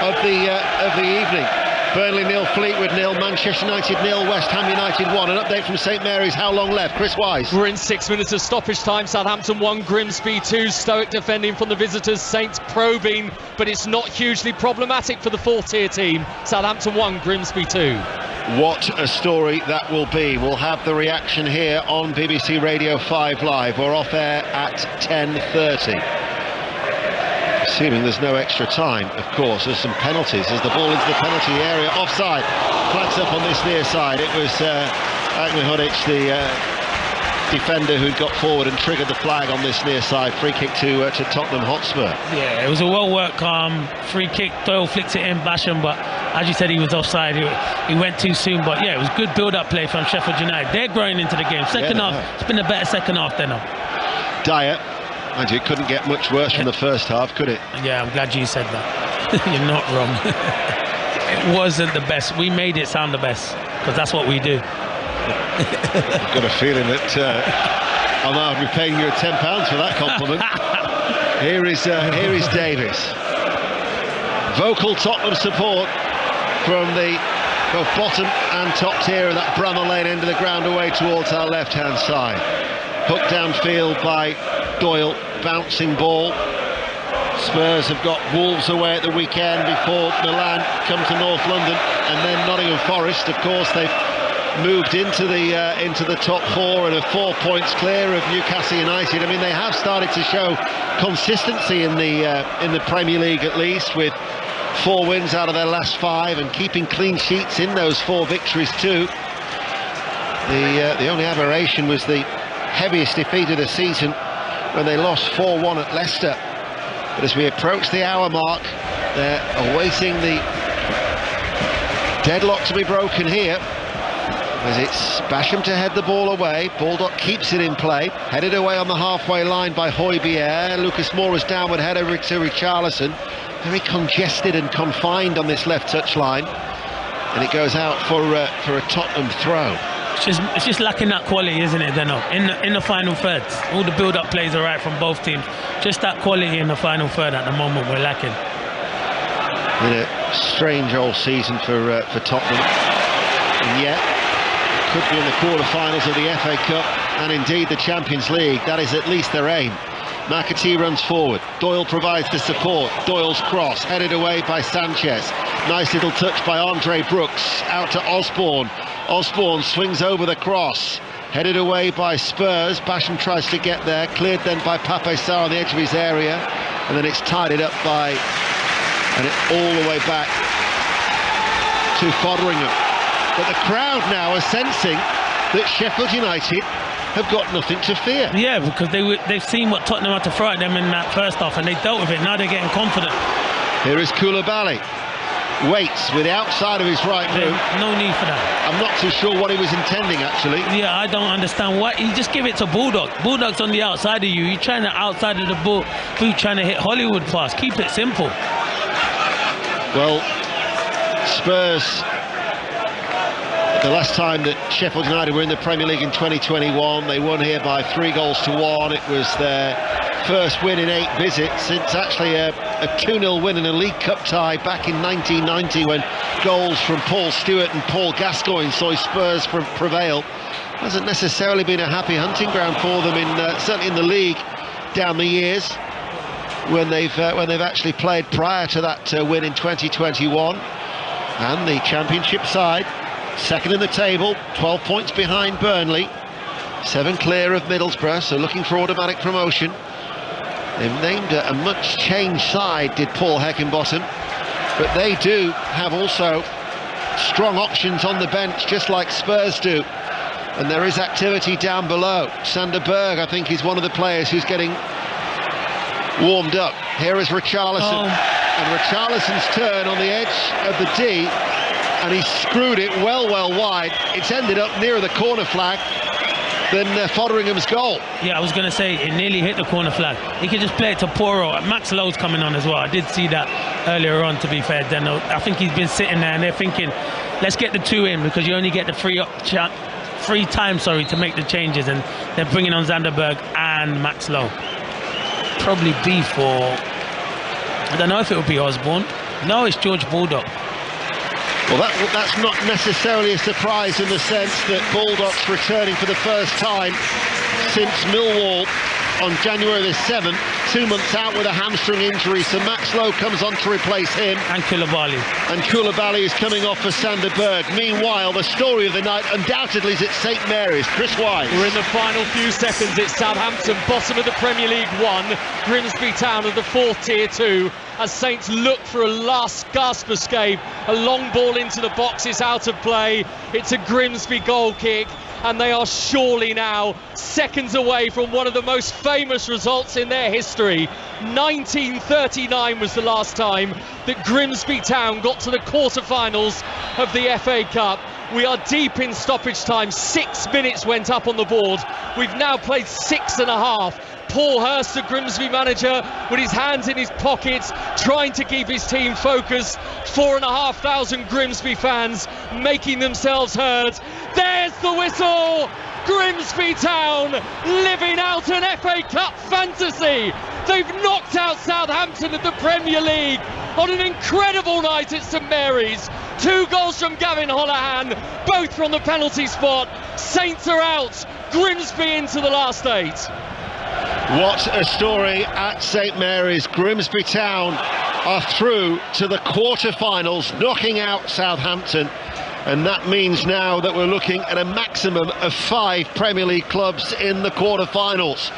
of the evening. Burnley 0, Fleetwood 0, Manchester United 0, West Ham United 1. An update from St Mary's. How long left? Chris Wise. We're in 6 minutes of stoppage time. Southampton 1, Grimsby 2. Stoic defending from the visitors. Saints probing, but it's not hugely problematic for the fourth-tier team. Southampton 1, Grimsby 2. What a story that will be. We'll have the reaction here on BBC Radio 5 Live. We're off air at 10:30. Assuming there's no extra time, of course. There's some penalties as the ball into the penalty area. Offside. Flags up on this near side. It was Ahmedhodzic, the defender, who got forward and triggered the flag on this near side. Free kick to Tottenham Hotspur. Yeah, it was a well-worked free kick. Doyle flicks it in, Basham, but as you said, he was offside. He went too soon, but yeah, it was good build-up play from Sheffield United. They're growing into the game. Second half, it's been a better second half than now. Dyer. And it couldn't get much worse from the first half, could it? Yeah, I'm glad you said that. You're not wrong. It wasn't the best. We made it sound the best, because that's what we do. I've got a feeling that I'll be paying you £10 for that compliment. Here is Davis. Vocal Tottenham support from the both bottom and top tier of that Bramall Lane end of the ground away towards our left-hand side. Hooked downfield by Doyle, bouncing ball. Spurs have got Wolves away at the weekend before Milan come to North London, and then Nottingham Forest. Of course, they've moved into the top four and are 4 points clear of Newcastle United. I mean, they have started to show consistency in the Premier League, at least, with 4 wins out of their last 5 and keeping clean sheets in those 4 victories too. The only aberration was the heaviest defeat of the season when they lost 4-1 at Leicester. But as we approach the hour mark, they're awaiting the deadlock to be broken here, as it's Basham to head the ball away. Baldock keeps it in play, headed away on the halfway line by Højbjerg. Lucas Moura's downward header to Richarlison, very congested and confined on this left touch line, and it goes out for a Tottenham throw. It's just lacking that quality, isn't it, Deno? In the final third. All the build-up plays are right from both teams. Just that quality in the final third at the moment we're lacking. In a strange old season for Tottenham. And yet, could be in the quarter-finals of the FA Cup and indeed the Champions League. That is at least their aim. McAtee runs forward. Doyle provides the support. Doyle's cross, headed away by Sanchez. Nice little touch by Andre Brooks. Out to Osborne. Osborne swings over the cross, headed away by Spurs. Basham tries to get there, cleared then by Pape Sarr on the edge of his area, and then it's tidied up and it all the way back to Foderingham. But the crowd now are sensing that Sheffield United have got nothing to fear. Yeah, because they've seen what Tottenham had to throw at them in that first half, and they dealt with it. Now they're getting confident. Here is Koulibaly. Waits with the outside of his right boot. No need for that. I'm not too sure what he was intending, actually. Yeah, I don't understand why. You just give it to Bulldog. Bulldog's on the outside of you. You're trying to outside of the ball. You're trying to hit Hollywood fast. Keep it simple. Well, Spurs, the last time that Sheffield United were in the Premier League in 2021, they won here by 3-1. It was their first win in 8 visits since actually a 2-0 win in a League Cup tie back in 1990, when goals from Paul Stewart and Paul Gascoigne saw Spurs prevail. Hasn't necessarily been a happy hunting ground for them, certainly in the league down the years when they've actually played prior to that win in 2021. And the Championship side, second in the table, 12 points behind Burnley, 7 clear of Middlesbrough, so looking for automatic promotion. They've named a much changed side, did Paul Heckingbottom, but they do have also strong options on the bench, just like Spurs do, and there is activity down below. Sander Berg, I think, is one of the players who's getting warmed up. Here is Richarlison, and Richarlison's turn on the edge of the D and he screwed it well wide. It's ended up nearer the corner flag than Fotheringham's goal. Yeah, I was going to say, it nearly hit the corner flag. He could just play it to Poro. Max Lowe's coming on as well. I did see that earlier on, to be fair, Deno. I think he's been sitting there and they're thinking, let's get the 2 in, because you only get the free time to make the changes, and they're bringing on Zanderberg and Max Lowe. Probably B for, I don't know if it would be Osborne. No, it's George Baldock. Well, that's not necessarily a surprise in the sense that Baldock's returning for the first time since Millwall on January the 7th, 2 months out with a hamstring injury, so Max Lowe comes on to replace him. And Koulibaly. And Koulibaly is coming off for Sanderberg. Meanwhile, the story of the night undoubtedly is at St Mary's. Chris Wise. We're in the final few seconds. It's Southampton, bottom of the Premier League 1, Grimsby Town of the 4th Tier 2, as Saints look for a last gasp escape. A long ball into the box, it's out of play. It's a Grimsby goal kick, and they are surely now seconds away from one of the most famous results in their history. 1939 was the last time that Grimsby Town got to the quarter-finals of the FA Cup. We are deep in stoppage time. 6 minutes went up on the board. We've now played 6.5. Paul Hurst, the Grimsby manager, with his hands in his pockets, trying to keep his team focused. 4,500 Grimsby fans making themselves heard. There's the whistle! Grimsby Town living out an FA Cup fantasy. They've knocked out Southampton of the Premier League on an incredible night at St Mary's. 2 goals from Gavin Holohan, both from the penalty spot. Saints are out, Grimsby into the last 8. What a story at St Mary's. Grimsby Town are through to the quarter-finals, knocking out Southampton, and that means now that we're looking at a maximum of 5 Premier League clubs in the quarter-finals.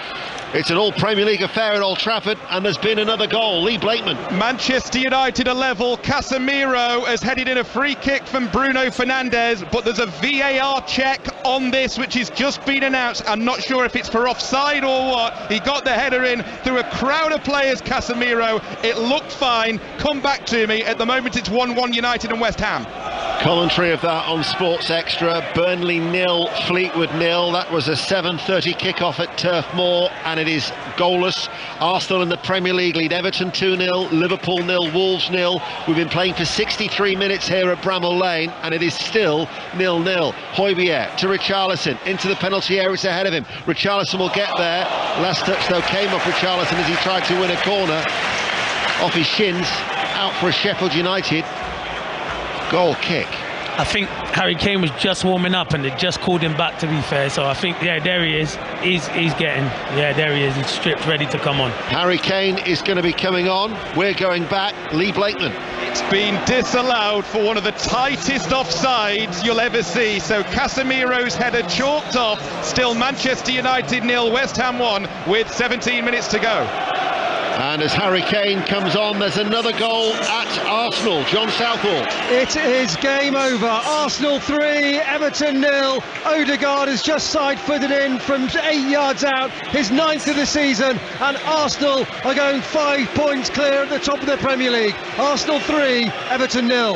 It's an all-Premier League affair at Old Trafford, and there's been another goal. Lee Blakeman. Manchester United are level. Casemiro has headed in a free kick from Bruno Fernandes, but there's a VAR check on this, which has just been announced. I'm not sure if it's for offside or what. He got the header in through a crowd of players, Casemiro. It looked fine. Come back to me. At the moment, it's 1-1 United and West Ham. Commentary of that on Sports Extra. Burnley 0, Fleetwood 0. That was a 7:30 kickoff at Turf Moor, and it is goalless. Arsenal in the Premier League lead Everton 2-0, Liverpool 0, Wolves 0. We've been playing for 63 minutes here at Bramall Lane, and it is still 0-0. Højbjerg to Richarlison into the penalty area. It's ahead of him. Richarlison will get there. Last touch though came off Richarlison as he tried to win a corner off his shins. Out for a Sheffield United goal kick. I think Harry Kane was just warming up and they just called him back, to be fair. So I think, yeah, there he is. He's getting, yeah, there he is. He's stripped, ready to come on. Harry Kane is going to be coming on. We're going back. Lee Blakeman. It's been disallowed for one of the tightest offsides you'll ever see. So Casemiro's header chalked off. Still Manchester United 0, West Ham 1 with 17 minutes to go. And as Harry Kane comes on, there's another goal at Arsenal. John Southall. It is game over. Arsenal 3, Everton 0. Odegaard has just side-footed in from 8 yards out, his 9th of the season, and Arsenal are going 5 points clear at the top of the Premier League. Arsenal 3, Everton 0.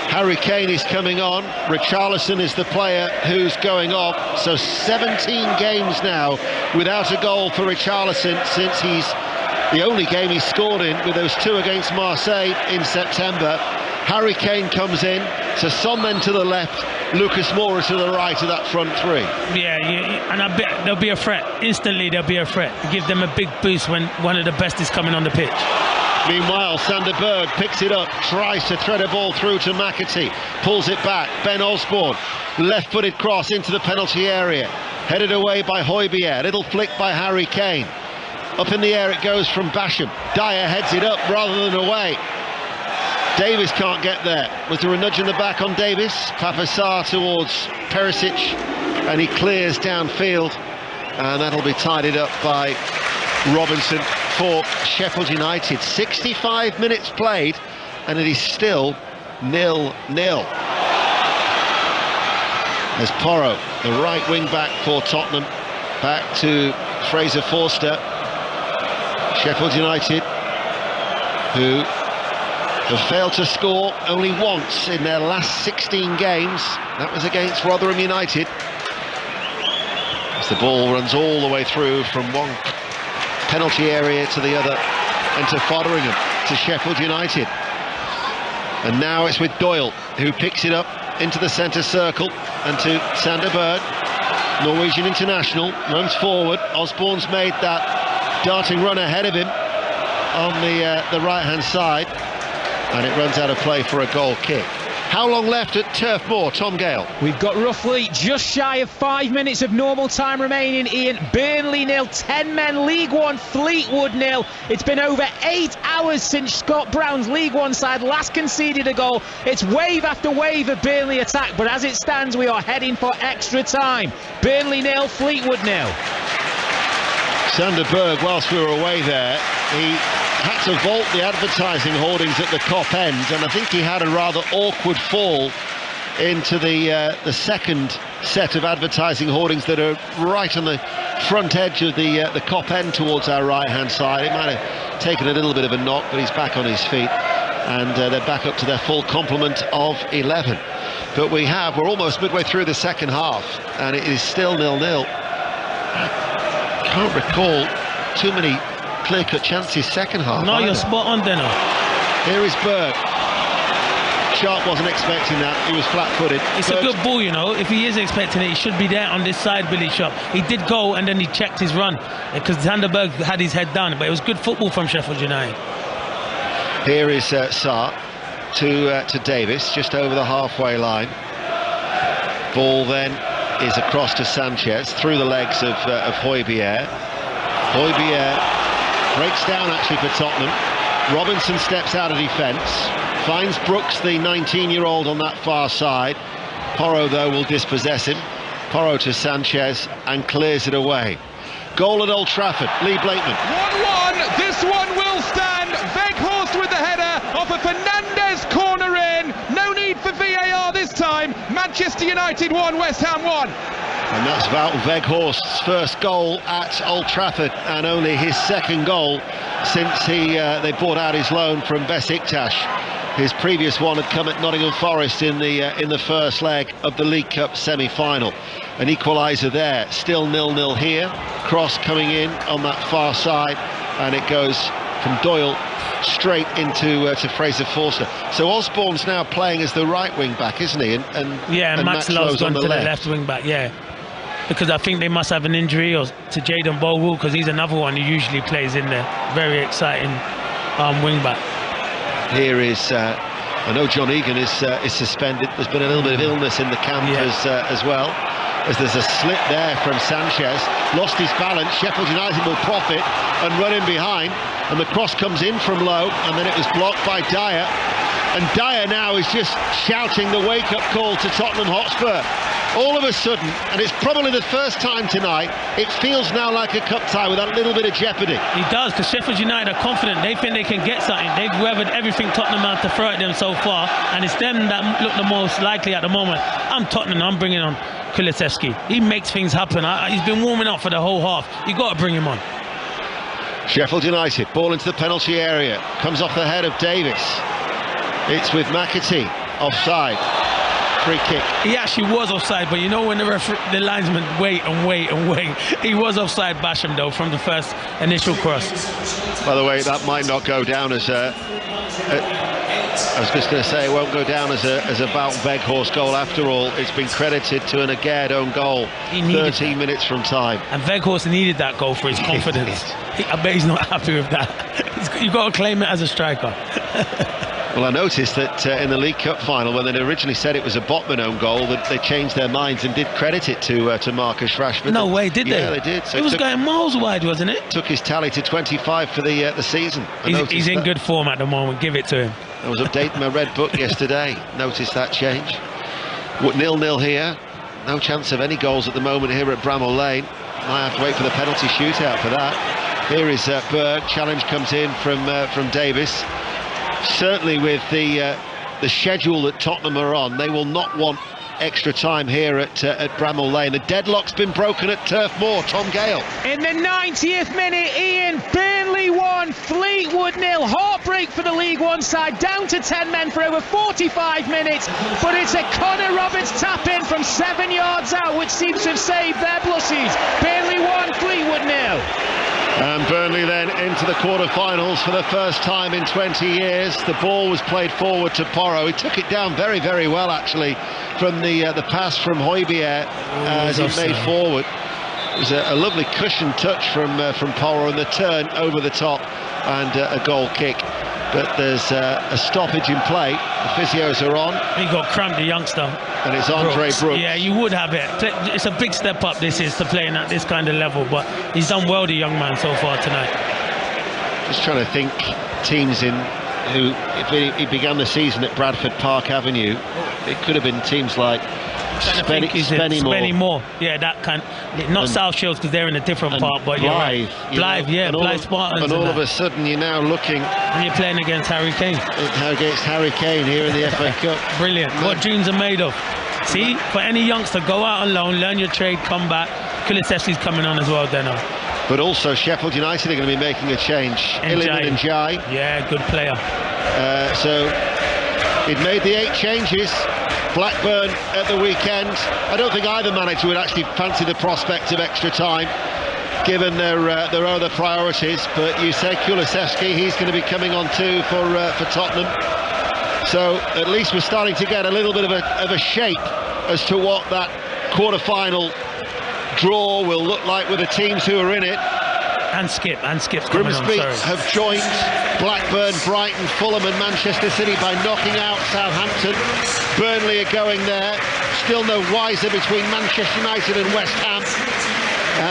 Harry Kane is coming on. Richarlison is the player who's going off. So 17 games now without a goal for Richarlison since he's the only game he scored in with those 2 against Marseille in September. Harry Kane comes in, so Son then to the left, Lucas Moura to the right of that front 3. Yeah, and I bet there'll be a threat. Instantly there'll be a threat. Give them a big boost when one of the best is coming on the pitch. Meanwhile, Sanderberg picks it up, tries to thread a ball through to McAtee, pulls it back. Ben Osborne, left-footed cross into the penalty area, headed away by Højbjerg, little flick by Harry Kane. Up in the air it goes from Basham. Dyer heads it up rather than away. Davis can't get there. Was there a nudge in the back on Davis? Papasar towards Perisic, and he clears downfield, and that'll be tidied up by Robinson for Sheffield United. 65 minutes played, and it is still 0-0. As Porro, the right wing back for Tottenham, back to Fraser Forster. Sheffield United, who have failed to score only once in their last 16 games. That was against Rotherham United. As the ball runs all the way through from one penalty area to the other, and to Fotheringham, to Sheffield United. And now it's with Doyle, who picks it up into the centre circle, and to Sander Berg, Norwegian international, runs forward. Osborne's made that darting run ahead of him on the right-hand side, and it runs out of play for a goal kick. How long left at Turf Moor, Tom Gale? We've got roughly just shy of 5 minutes of normal time remaining, Ian. Burnley 0, 10 men, League One, Fleetwood 0. It's been over 8 hours since Scott Brown's League One side last conceded a goal. It's wave after wave of Burnley attack, but as it stands, we are heading for extra time. Burnley 0, Fleetwood 0. Sander Berg, whilst we were away there, he had to vault the advertising hoardings at the Kop end, and I think he had a rather awkward fall into the second set of advertising hoardings that are right on the front edge of the Kop end towards our right-hand side. It might have taken a little bit of a knock, but he's back on his feet, and they're back up to their full complement of 11. But we're almost midway through the second half, and it is still 0-0. I can't recall too many clear-cut chances second half. No, you're spot on, Denno. Here is Berg. Sharp wasn't expecting that. He was flat-footed. It's a good ball, you know. If he is expecting it, he should be there on this side, Billy Sharp. He did go, and then he checked his run because Zanderberg had his head down, but it was good football from Sheffield United. Here is Sarr to Davis, just over the halfway line. Ball then is across to Sanchez, through the legs of Højbjerg. Højbjerg breaks down actually for Tottenham. Robinson steps out of defence, finds Brooks, the 19-year-old, on that far side. Porro, though, will dispossess him. Porro to Sanchez and clears it away. Goal at Old Trafford, Lee Blakeman. 1-1, this one will stand. Weghorst with the header off a Fernandez corner in. No need for VAR this time. Manchester United 1, West Ham 1. And that's Wout Weghorst's first goal at Old Trafford, and only his second goal since they bought out his loan from Besiktas. His previous one had come at Nottingham Forest in the first leg of the League Cup semi-final. An equaliser there, still 0-0 here. Cross coming in on that far side, and it goes from Doyle straight into Fraser Forster. So Osborne's now playing as the right wing back, isn't he? And Max Lowe's gone to the left wing back, yeah. Because I think they must have an injury to Jayden Bogle, because he's another one who usually plays in there. Very exciting wing back. Here is, I know John Egan is suspended. There's been a little bit of illness in the camp as well. As there's a slip there from Sanchez, lost his balance. Sheffield United will profit and run in behind, and the cross comes in from low, and then it was blocked by Dyer. And Dyer now is just shouting the wake-up call to Tottenham Hotspur. All of a sudden, and it's probably the first time tonight, it feels now like a cup tie with that little bit of jeopardy. He does, because Sheffield United are confident. They think they can get something. They've weathered everything Tottenham had to throw at them so far, and it's them that look the most likely at the moment. I'm Tottenham, I'm bringing on Kulusevski. He makes things happen. He's been warming up for the whole half. You've got to bring him on. Sheffield United, ball into the penalty area. Comes off the head of Davis. It's with McAtee, offside. Free kick. He actually was offside, but you know when the linesman wait, he was offside Basham though from the first initial cross. By the way, that might not go down as I was just going to say, it won't go down as a Wout Weghorst goal after all. It's been credited to an Aguerd own goal 13 minutes from time. And Weghorst needed that goal for his confidence. I bet he's not happy with that. You've got to claim it as a striker. Well, I noticed that in the League Cup final, when they originally said it was a Botman own goal, that they changed their minds and did credit it to Marcus Rashford. No way, did they? Yeah, they did. So it was going miles wide, wasn't it? Took his tally to 25 for the season. He's in good form at the moment. Give it to him. I was updating my red book yesterday. Noticed that change. 0-0 here. No chance of any goals at the moment here at Bramall Lane. Might have to wait for the penalty shootout for that. Here is Berg. Challenge comes in from Davis. Certainly with the schedule that Tottenham are on, they will not want extra time here at Bramall Lane. The deadlock's been broken at Turf Moor. Tom Gale. In the 90th minute, Ian, Burnley 1, Fleetwood 0. Heartbreak for the League One side, down to 10 men for over 45 minutes. But it's a Connor Roberts tap in from 7 yards out, which seems to have saved their blussies. Burnley 1, Fleetwood 0. And Burnley then into the quarter-finals for the first time in 20 years. The ball was played forward to Porro. He took it down very, very well, actually, from the pass from Hojbjerg as he made forward. It was a lovely cushion touch from Porro, and the turn over the top and a goal kick. But there's a stoppage in play. The physios are on. He got cramped, the youngster. And it's Andre Brooks. Yeah, you would have it. It's a big step up, this is, to playing at this kind of level. But he's done well, the young man, so far tonight. Just trying to think teams who, if he began the season at Bradford Park Avenue, it could have been teams like Spennymoor. Yeah, that kind. Not and South Shields, because they're in a different part, but Blythe, Blythe Spartans. And all of a sudden you're now looking. And you're playing against Harry Kane. Against Harry Kane here in the FA Cup. Brilliant. What dreams are made of. See, for any youngster, go out on loan, learn your trade, come back. Kulusevski's coming on as well, Deno. But also Sheffield United are going to be making a change. Iliman and Jai. Yeah, good player. So he'd made the 8 changes. Blackburn at the weekend. I don't think either manager would actually fancy the prospect of extra time, given their other priorities. But you say Kulusevski, he's going to be coming on too for Tottenham. So at least we're starting to get a little bit of a shape as to what that quarter-final draw will look like with the teams who are in it. And Skip's Grimsby have joined Blackburn, Brighton, Fulham and Manchester City by knocking out Southampton. Burnley are going there. Still no wiser between Manchester United and West Ham.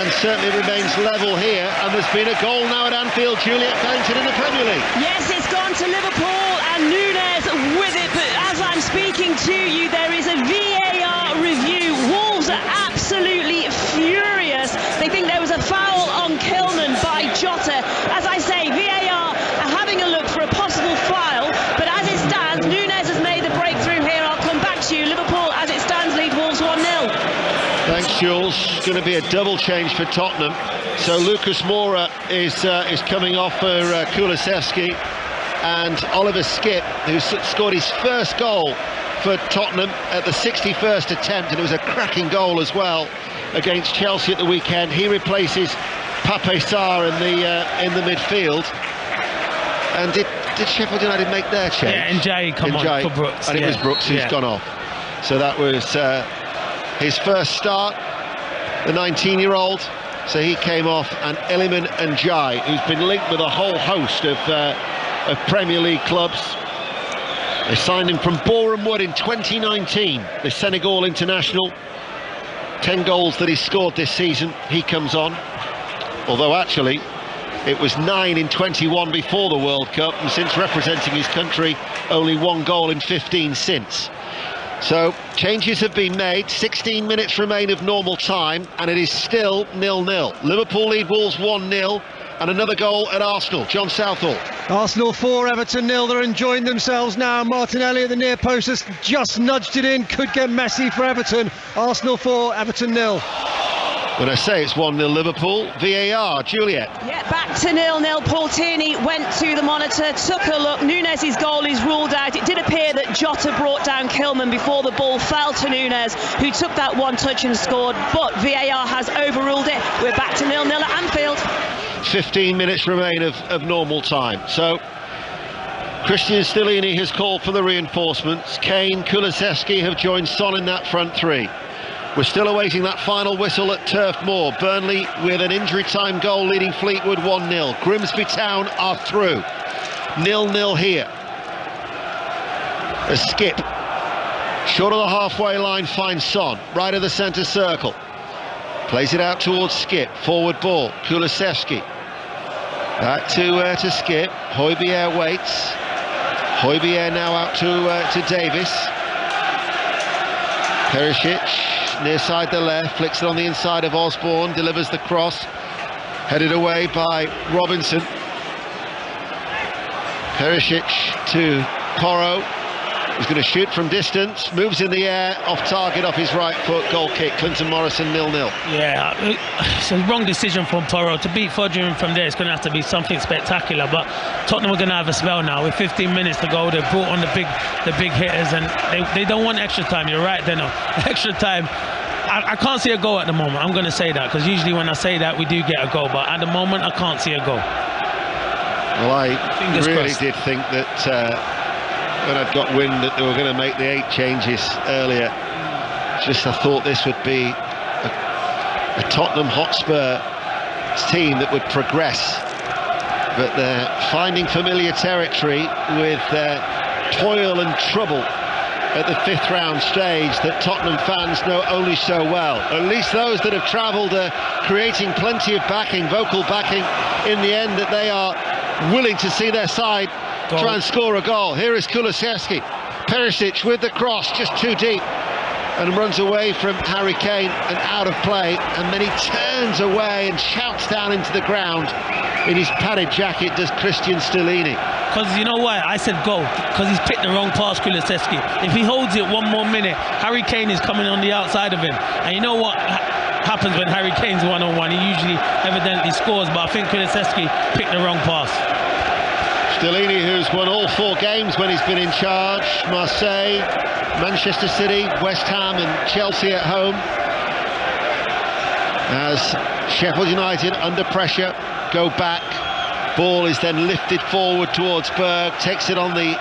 And certainly remains level here. And there's been a goal now at Anfield. Juliet Clinton in the Premier League. Yes, it's gone to Liverpool and Núñez with it. But as I'm speaking to you, there is a VAR review. Wolves are absolutely furious. They think there was a foul on Kilman by Jota. As I say, VAR are having a look for a possible foul. But as it stands, Núñez has made the breakthrough here. I'll come back to you. Liverpool, as it stands, lead Wolves 1-0. Thanks, Jules. It's going to be a double change for Tottenham. So Lucas Moura is coming off for Kulusevski, and Oliver Skipp, who scored his first goal for Tottenham at the 61st attempt, and it was a cracking goal as well against Chelsea at the weekend. He replaces Pape Sarr in the midfield. And did Sheffield United make their change? Yeah, and Jay come on for Brooks. And it was Brooks who's gone off. So that was his first start, the 19-year-old. So he came off, and Iliman and Jai, who's been linked with a whole host of Premier League clubs. They signed him from Boreham Wood in 2019, the Senegal international. 10 goals that he scored this season. He comes on, although actually it was 9 in 21 before the World Cup, and since representing his country, only 1 goal in 15 since. So changes have been made. 16 minutes remain of normal time, and it is still 0-0. Liverpool lead Wolves 1-0, and another goal at Arsenal. John Southall. Arsenal 4, Everton 0. They're enjoying themselves now. Martinelli at the near post has just nudged it in. Could get messy for Everton. Arsenal 4, Everton 0. When I say it's 1-0 Liverpool, VAR, Juliet. Yeah, back to 0-0. Paul Tierney went to the monitor, took a look. Núñez's goal is ruled out. It did appear that Jota brought down Kilman before the ball fell to Núñez, who took that one touch and scored. But VAR has overruled it. We're back to 0-0 at Anfield. 15 minutes remain of normal time. So Christian Stellini has called for the reinforcements. Kane, Kulusevski have joined Son in that front three. We're still awaiting that final whistle at Turf Moor. Burnley with an injury time goal leading Fleetwood 1-0. Grimsby Town are through. 0-0 here. A Skip. Short of the halfway line finds Son. Right of the centre circle. Plays it out towards Skip. Forward ball. Kulusevski. Back to Skip. Hojbjerg waits. Hojbjerg now out to Davis. Perisic. Near side the left, flicks it on the inside of Osborne, delivers the cross, headed away by Robinson. Perisic to Porro, He's going to shoot from distance, moves in the air, off target, off his right foot, goal kick. Clinton Morrison 0-0. Yeah, it's a wrong decision from Porro. To beat Foderingham from there, it's going to have to be something spectacular. But Tottenham are going to have a spell now. With 15 minutes to go, they've brought on the big hitters, and they don't want extra time. You're right, Deno. Extra time. I can't see a goal at the moment. I'm going to say that, because usually when I say that, we do get a goal. But at the moment, I can't see a goal. Well, I really did think that when I'd got wind that they were going to make the 8 changes earlier, I thought this would be a Tottenham Hotspur team that would progress. But they're finding familiar territory with toil and trouble at the 5th round stage that Tottenham fans know only so well. At least those that have travelled are creating plenty of backing, vocal backing, in the end, that they are willing to see their side try and score a goal. Here is Kulusevski. Perisic with the cross, just too deep, and runs away from Harry Kane and out of play, and then he turns away and shouts down into the ground in his padded jacket, does Christian Stellini. Because you know why? I said go, because he's picked the wrong pass, Kulusevski. If he holds it one more minute, Harry Kane is coming on the outside of him. And you know what happens when Harry Kane's one-on-one? He usually evidently scores, but I think Kulusevski picked the wrong pass. Stellini, who's won all 4 games when he's been in charge. Marseille, Manchester City, West Ham and Chelsea at home. As Sheffield United, under pressure, go back. Ball is then lifted forward towards Berg, takes it on the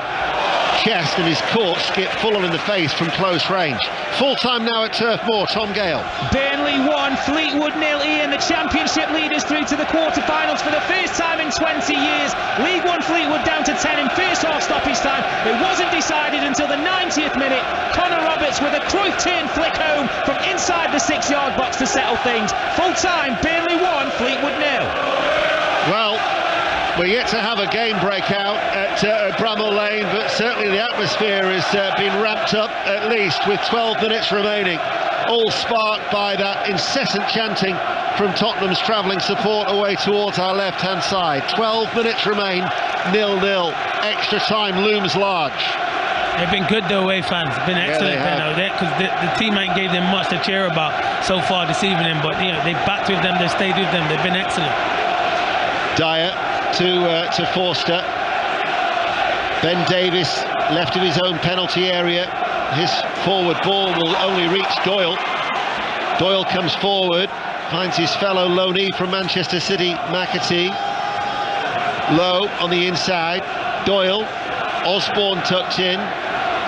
chest and is caught, skip full on in the face from close range. Full time now at Turf Moor. Tom Gale. Burnley 1, Fleetwood 0. Ian, the Championship leaders through to the quarter-finals for the first time in 20 years. League One Fleetwood down to 10 in first half stoppage time. It wasn't decided until the 90th minute. Connor Roberts with a Cruyff turn flick home from inside the 6-yard box to settle things. Full time, Burnley 1, Fleetwood 0. Well, we're yet to have a game breakout at Bramall Lane, but certainly the atmosphere has been ramped up, at least with 12 minutes remaining, all sparked by that incessant chanting from Tottenham's travelling support away towards our left-hand side. 12 minutes remain, 0-0. Extra time looms large. They've been good, the away fans. Been excellent, because the teammate gave them much to cheer about so far this evening, but they backed with them, they stayed with them, they've been excellent. Dyer to Forster. Ben Davis left of his own penalty area. His forward ball will only reach Doyle. Doyle comes forward, finds his fellow loanee from Manchester City, McAtee. Low on the inside. Doyle. Osborne tucked in.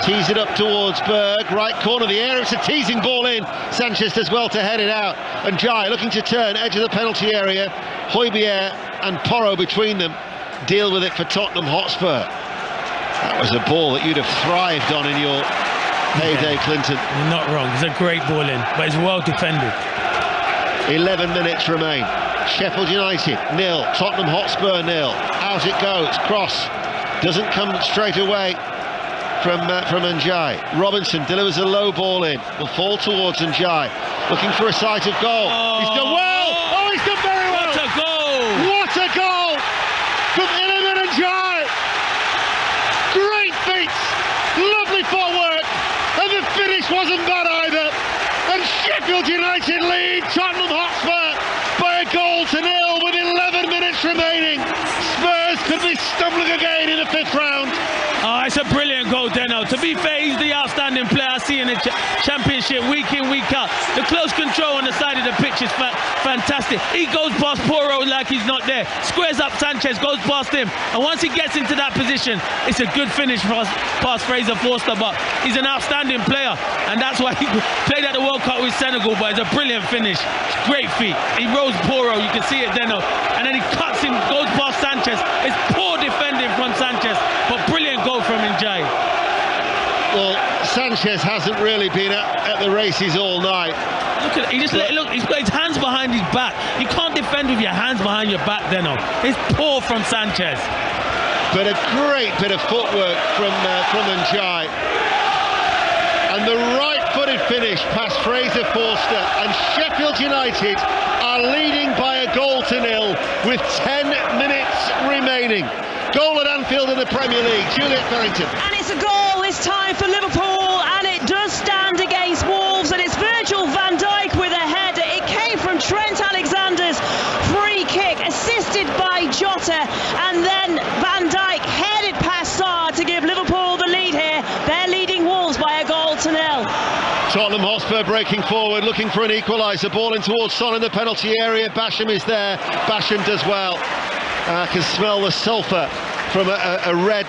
Tees it up towards Berg. Right corner of the area. It's a teasing ball in. Sanchez does well to head it out. And Jai looking to turn, edge of the penalty area. Højbjerg and Porro between them deal with it for Tottenham Hotspur. That was a ball that you'd have thrived on in your heyday, Clinton. You're not wrong. It's a great ball in, but it's well defended. 11 minutes remain. Sheffield United 0, Tottenham Hotspur 0. Out it goes. Cross doesn't come straight away from Njai. Robinson delivers a low ball in. Will fall towards Njai. Looking for a sight of goal. He's done well. Oh, he's done very well. What a goal! What a goal from Iliman Njai. Great feet. Lovely footwork. And the finish wasn't bad either. And Sheffield United lead Tottenham Hotspur by a goal to 0 with 11 minutes remaining. Spurs could be stumbling again in the 5th round. It's a brilliant goal, Deno. To be fair, he's the outstanding player I see in the Championship week in, week out. The close control on the side of the pitch is fantastic. He goes past Porro like he's not there. Squares up Sanchez, goes past him. And once he gets into that position, it's a good finish past Fraser Forster. But he's an outstanding player. And that's why he played at the World Cup with Senegal. But it's a brilliant finish. Great feet. He rolls Porro, you can see it, Deno. And then he cuts him, goes past Sanchez. It's poor defending from Sanchez, but brilliant goal from Njai. Well, Sanchez hasn't really been at the races all night. Look at it. He's got his hands behind his back. You can't defend with your hands behind your back, Deno. It's poor from Sanchez. But a great bit of footwork from Njai. And the right-footed finish past Fraser Forster, and Sheffield United are leading by a goal to 0 with 10 minutes remaining. Goal at Anfield in the Premier League. Juliet Farrington. And it's a goal, this time for Liverpool, and it does stand against Wolves, and it's Virgil van Dijk with a header. It came from Trent Alexander's free kick, assisted by Jota, and then Van Dijk headed past Sarr to give Liverpool the lead here. They're leading Wolves by 1-0. Tottenham Hotspur breaking forward, looking for an equaliser. Ball in towards Son in the penalty area. Basham is there. Basham does well. Can smell the sulphur from a red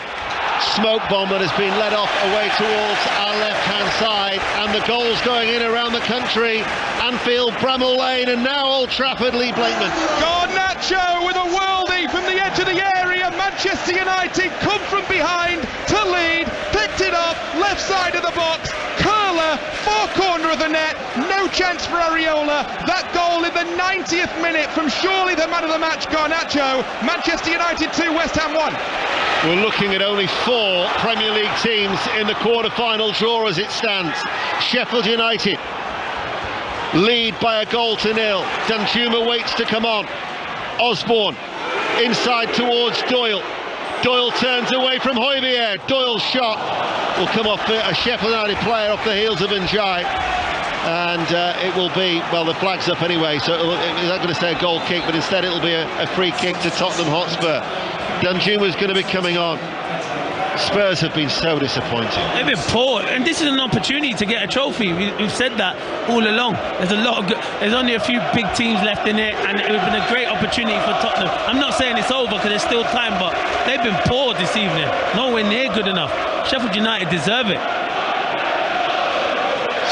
smoke bomb that has been let off away towards our left-hand side, and the goals going in around the country. Anfield, Bramall Lane, and now Old Trafford. Lee Blakeman. Garnacho with a worldie from the edge of the area. Manchester United come from behind to lead, picked it up, left side of the box, curler, far corner of the net, no chance for Areola. That goal in the 90th minute from surely the man of the match, Garnacho. Manchester United 2, West Ham 1. We're looking at only 4 Premier League teams in the quarter-final draw as it stands. Sheffield United lead by 1-0. Danjuma waits to come on. Osborne inside towards Doyle. Doyle turns away from Højbjerg. Doyle's shot will come off a Sheffield United player off the heels of Njai. And it will be, well, the flag's up anyway, so it's not going to say a goal kick, but instead it'll be a free kick to Tottenham Hotspur. Danjuma's going to be coming on. Spurs have been so disappointing. They've been poor, and this is an opportunity to get a trophy. We've said that all along. There's only a few big teams left in it, and it would have been a great opportunity for Tottenham. I'm not saying it's over because there's still time, but they've been poor this evening. Nowhere near good enough. Sheffield United deserve it.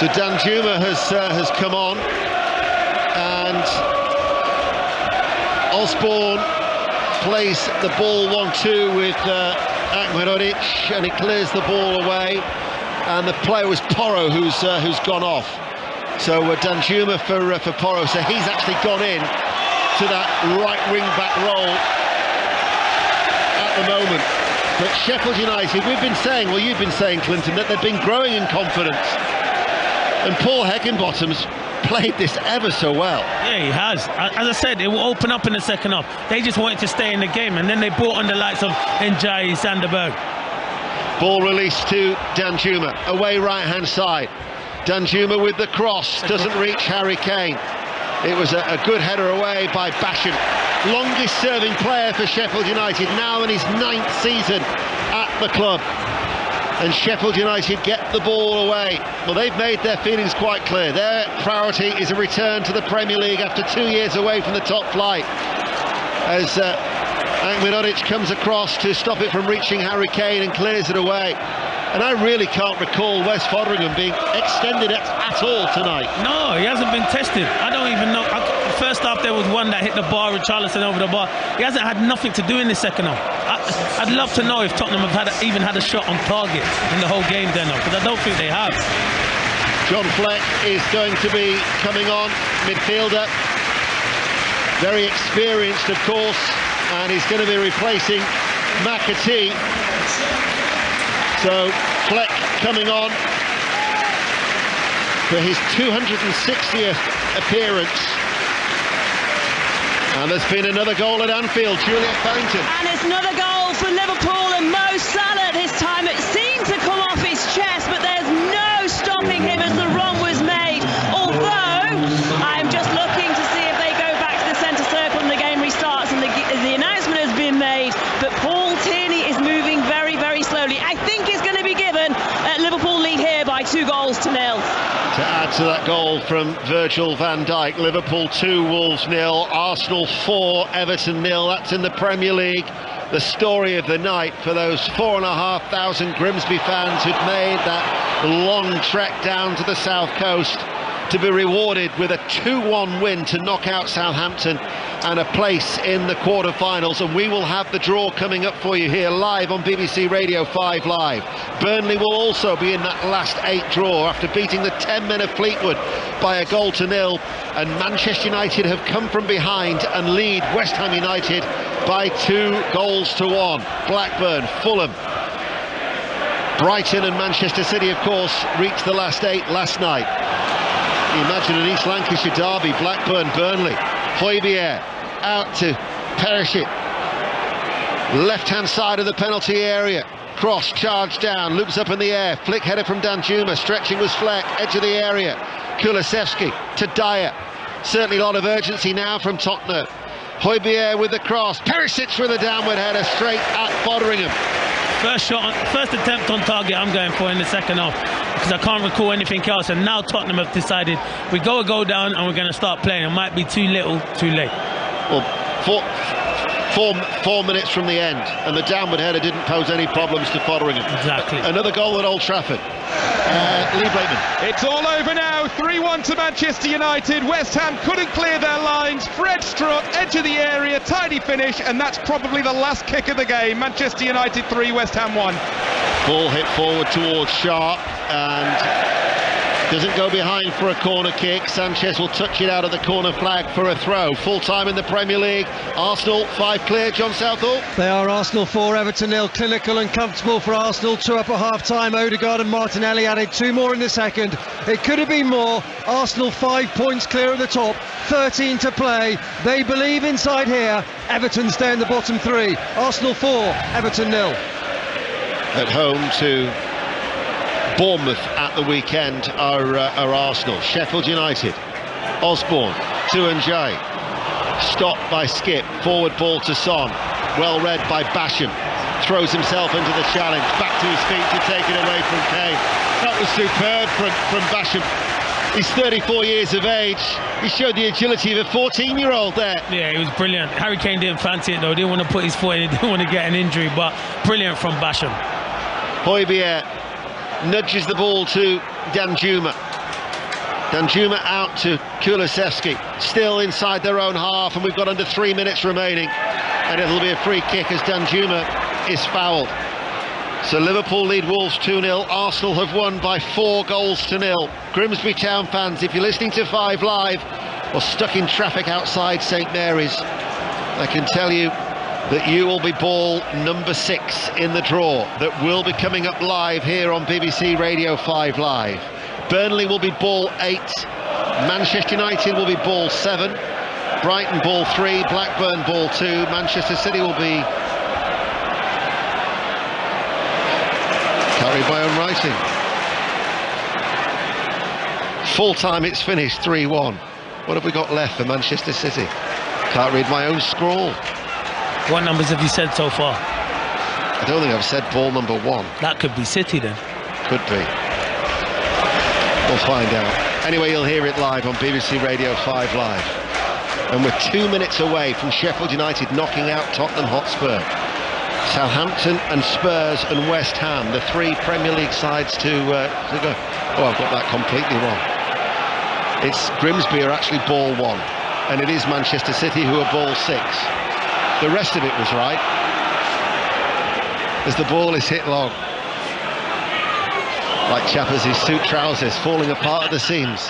So Danjuma has come on, and Osborne plays the ball 1-2 with Ahmedodic, and he clears the ball away, and the player was Porro who's gone off. So Danjuma for Porro, so he's actually gone in to that right wing back role at the moment. But Sheffield United, we've been saying, well, you've been saying, Clinton, that they've been growing in confidence, and Paul Heckingbottom's played this ever so well. Yeah, he has. As I said, it will open up in the second half. They just wanted to stay in the game, and then they brought on the likes of Njai, Sanderberg. Ball released to Danjuma, away right-hand side. Danjuma with the cross, doesn't reach Harry Kane. It was a good header away by Basham. Longest serving player for Sheffield United, now in his 9th season at the club. And Sheffield United get the ball away. Well, they've made their feelings quite clear. Their priority is a return to the Premier League after 2 years away from the top flight. As Ahmedodic comes across to stop it from reaching Harry Kane and clears it away. And I really can't recall Wes Foderingham being extended at all tonight. No, he hasn't been tested. I don't even know. First half there was one that hit the bar with Richarlison over the bar. He hasn't had nothing to do in the second half. I'd love to know if Tottenham have even had a shot on target in the whole game then, because I don't think they have. John Fleck is going to be coming on, midfielder. Very experienced, of course, and he's going to be replacing McAtee. So Fleck coming on for his 260th appearance. And there's been another goal at Anfield, Juliet Farrington. And it's another goal for Liverpool, and Mo Salah this time. It seemed to come off his chest, but there's no stopping him as the run was made. Although, I'm just looking to see if they go back to the centre circle and the game restarts, and the announcement has been made. But Paul Tierney is moving very, very slowly. I think it's going to be given. Liverpool lead here by 2-0. To add to that goal from Virgil van Dijk, Liverpool 2, Wolves 0, Arsenal 4, Everton 0. That's in the Premier League. The story of the night for those 4,500 Grimsby fans who'd made that long trek down to the south coast to be rewarded with a 2-1 win to knock out Southampton and a place in the quarter-finals. And we will have the draw coming up for you here live on BBC Radio 5 Live. Burnley will also be in that last 8 draw after beating the 10 men of Fleetwood by 1-0. And Manchester United have come from behind and lead West Ham United by 2-1. Blackburn, Fulham, Brighton and Manchester City, of course, reached the last 8 last night. Can you imagine an East Lancashire derby, Blackburn, Burnley. Højbjerg out to Perisic. Left-hand side of the penalty area. cross, charge down, loops up in the air, flick header from Danjuma, stretching was Fleck, edge of the area, Kulusevski to Dyer. Certainly a lot of urgency now from Tottenham. Hojbjerg with the cross, Perisic with a downward header straight at Fotheringham. First attempt on target I'm going for in the second half, because I can't recall anything else, and now Tottenham have decided we go a goal down and we're going to start playing. It might be too little, too late. Well, 4 minutes from the end, and the downward header didn't pose any problems to Fotheringham. Exactly. Another goal at Old Trafford. Lee Blakeman. It's all over now. 3-1 to Manchester United. West Ham couldn't clear their lines. Fred struck, edge of the area, tidy finish, and that's probably the last kick of the game. Manchester United 3, West Ham 1. Ball hit forward towards Sharp and doesn't go behind for a corner kick. Sanchez will touch it out of the corner flag for a throw. Full time in the Premier League. Arsenal 5 clear. John Southall. They are Arsenal 4, Everton 0. Clinical and comfortable for Arsenal. 2 up at half time. Odegaard and Martinelli added 2 more in the second. It could have been more. Arsenal 5 points clear at the top, 13 to play. They believe inside here. Everton stay in the bottom 3. Arsenal 4, Everton 0. At home to Bournemouth at the weekend are Arsenal. Sheffield United. Osborne to Njay. Stopped by Skip. Forward ball to Son. Well read by Basham. Throws himself into the challenge. Back to his feet to take it away from Kane. That was superb from Basham. He's 34 years of age. He showed the agility of a 14-year-old there. Yeah, he was brilliant. Harry Kane didn't fancy it though. Didn't want to put his foot in. He didn't want to get an injury, but brilliant from Basham. Hojbjerg nudges the ball to Danjuma. Danjuma out to Kulusevski. Still inside their own half, and we've got under 3 minutes remaining. And it'll be a free kick as Danjuma is fouled. So Liverpool lead Wolves 2-0. Arsenal have won by 4 goals to 0. Grimsby Town fans, if you're listening to 5 Live or stuck in traffic outside St Mary's, I can tell you that you will be ball number 6 in the draw that will be coming up live here on BBC Radio 5 Live. Burnley will be ball 8, Manchester United will be ball 7, Brighton ball 3, Blackburn ball 2, Manchester City will be carried by own writing. Full time it's finished 3-1. What have we got left for Manchester City? Can't read my own scrawl. What numbers have you said so far? I don't think I've said ball number 1. That could be City then. Could be. We'll find out. Anyway, you'll hear it live on BBC Radio 5 Live. And we're 2 minutes away from Sheffield United knocking out Tottenham Hotspur. Southampton and Spurs and West Ham, the 3 Premier League sides to go. Oh, I've got that completely wrong. It's Grimsby are actually ball 1, and it is Manchester City who are ball 6. The rest of it was right, as the ball is hit long. Like Chappers' suit trousers falling apart at the seams.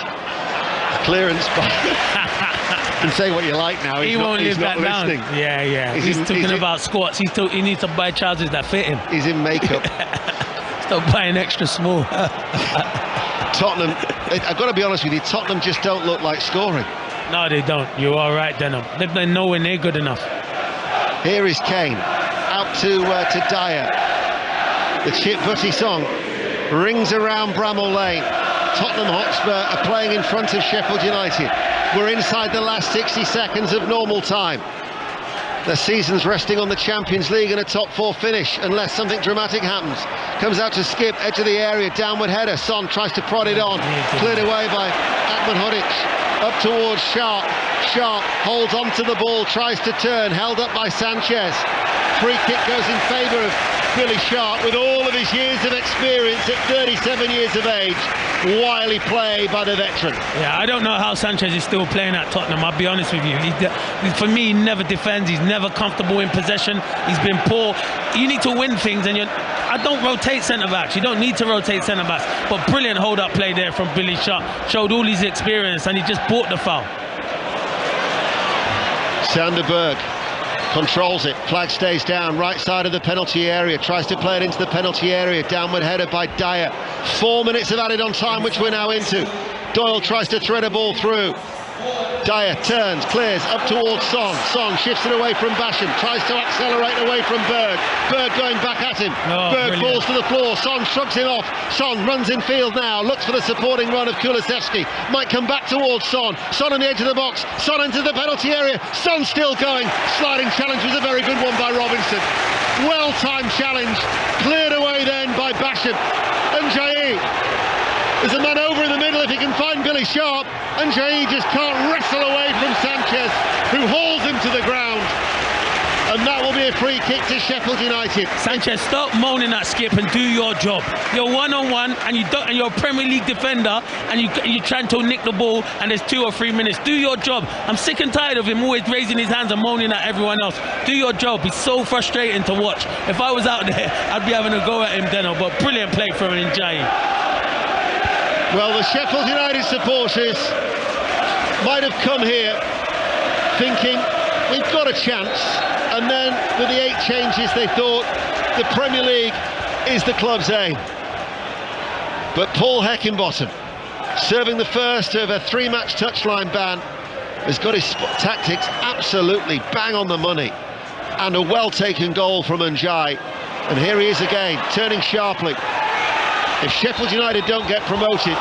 Clearance by... You can say what you like now, he won't live that listening. Down. Yeah. He's talking about squats. He needs to buy trousers that fit him. He's in makeup. Stop buying extra small. Tottenham, I've got to be honest with you, Tottenham just don't look like scoring. No, they don't. You're all right, Denham. They're nowhere near good enough. Here is Kane, out to Dyer. The Chip Butty song rings around Bramall Lane. Tottenham Hotspur are playing in front of Sheffield United. We're inside the last 60 seconds of normal time. The season's resting on the Champions League and a top 4 finish, unless something dramatic happens. Comes out to Skip, edge of the area, downward header. Son tries to prod it on, cleared away by Akman Hudic. Up towards Sharp. Sharp holds onto the ball, tries to turn, held up by Sanchez. Free kick goes in favour of Billy Sharp with all of his years of experience at 37 years of age. Wily play by the veteran. Yeah, I don't know how Sanchez is still playing at Tottenham, I'll be honest with you. For me, he never defends, he's never comfortable in possession, he's been poor. You need to win things, and I don't rotate centre-backs. You don't need to rotate centre-backs. But brilliant hold-up play there from Billy Sharp. Showed all his experience, and he just bought the foul. Sanderberg controls it, flag stays down, right side of the penalty area, tries to play it into the penalty area, downward header by Dyer. 4 minutes of added on time, which we're now into. Doyle tries to thread a ball through. Dyer turns, clears up towards Son. Son shifts it away from Basham, tries to accelerate away from Berg. Berg going back at him. Berg falls to the floor. Son shrugs him off. Son runs in field now, looks for the supporting run of Kulusevski. Might come back towards Son. Son on the edge of the box. Son into the penalty area. Son still going. Sliding challenge was a very good one by Robinson. Well-timed challenge. Cleared away then by Basham. And Jair. There's a man over in the middle if he can find Billy Sharp, and Jair just can't wrestle away from Sanchez, who hauls him to the ground. And that will be a free kick to Sheffield United. Sanchez, stop moaning at Skip and do your job. You're one-on-one and you're a Premier League defender and you're trying to nick the ball and there's 2 or 3 minutes. Do your job. I'm sick and tired of him always raising his hands and moaning at everyone else. Do your job. He's so frustrating to watch. If I was out there, I'd be having a go at him, Deno, but brilliant play from Njai. Well, the Sheffield United supporters might have come here thinking we've got a chance, and then with the 8 changes they thought the Premier League is the club's aim. But Paul Heckingbottom, serving the first of a 3-match touchline ban, has got his tactics absolutely bang on the money, and a well-taken goal from Njai. And here he is again, turning sharply. If Sheffield United don't get promoted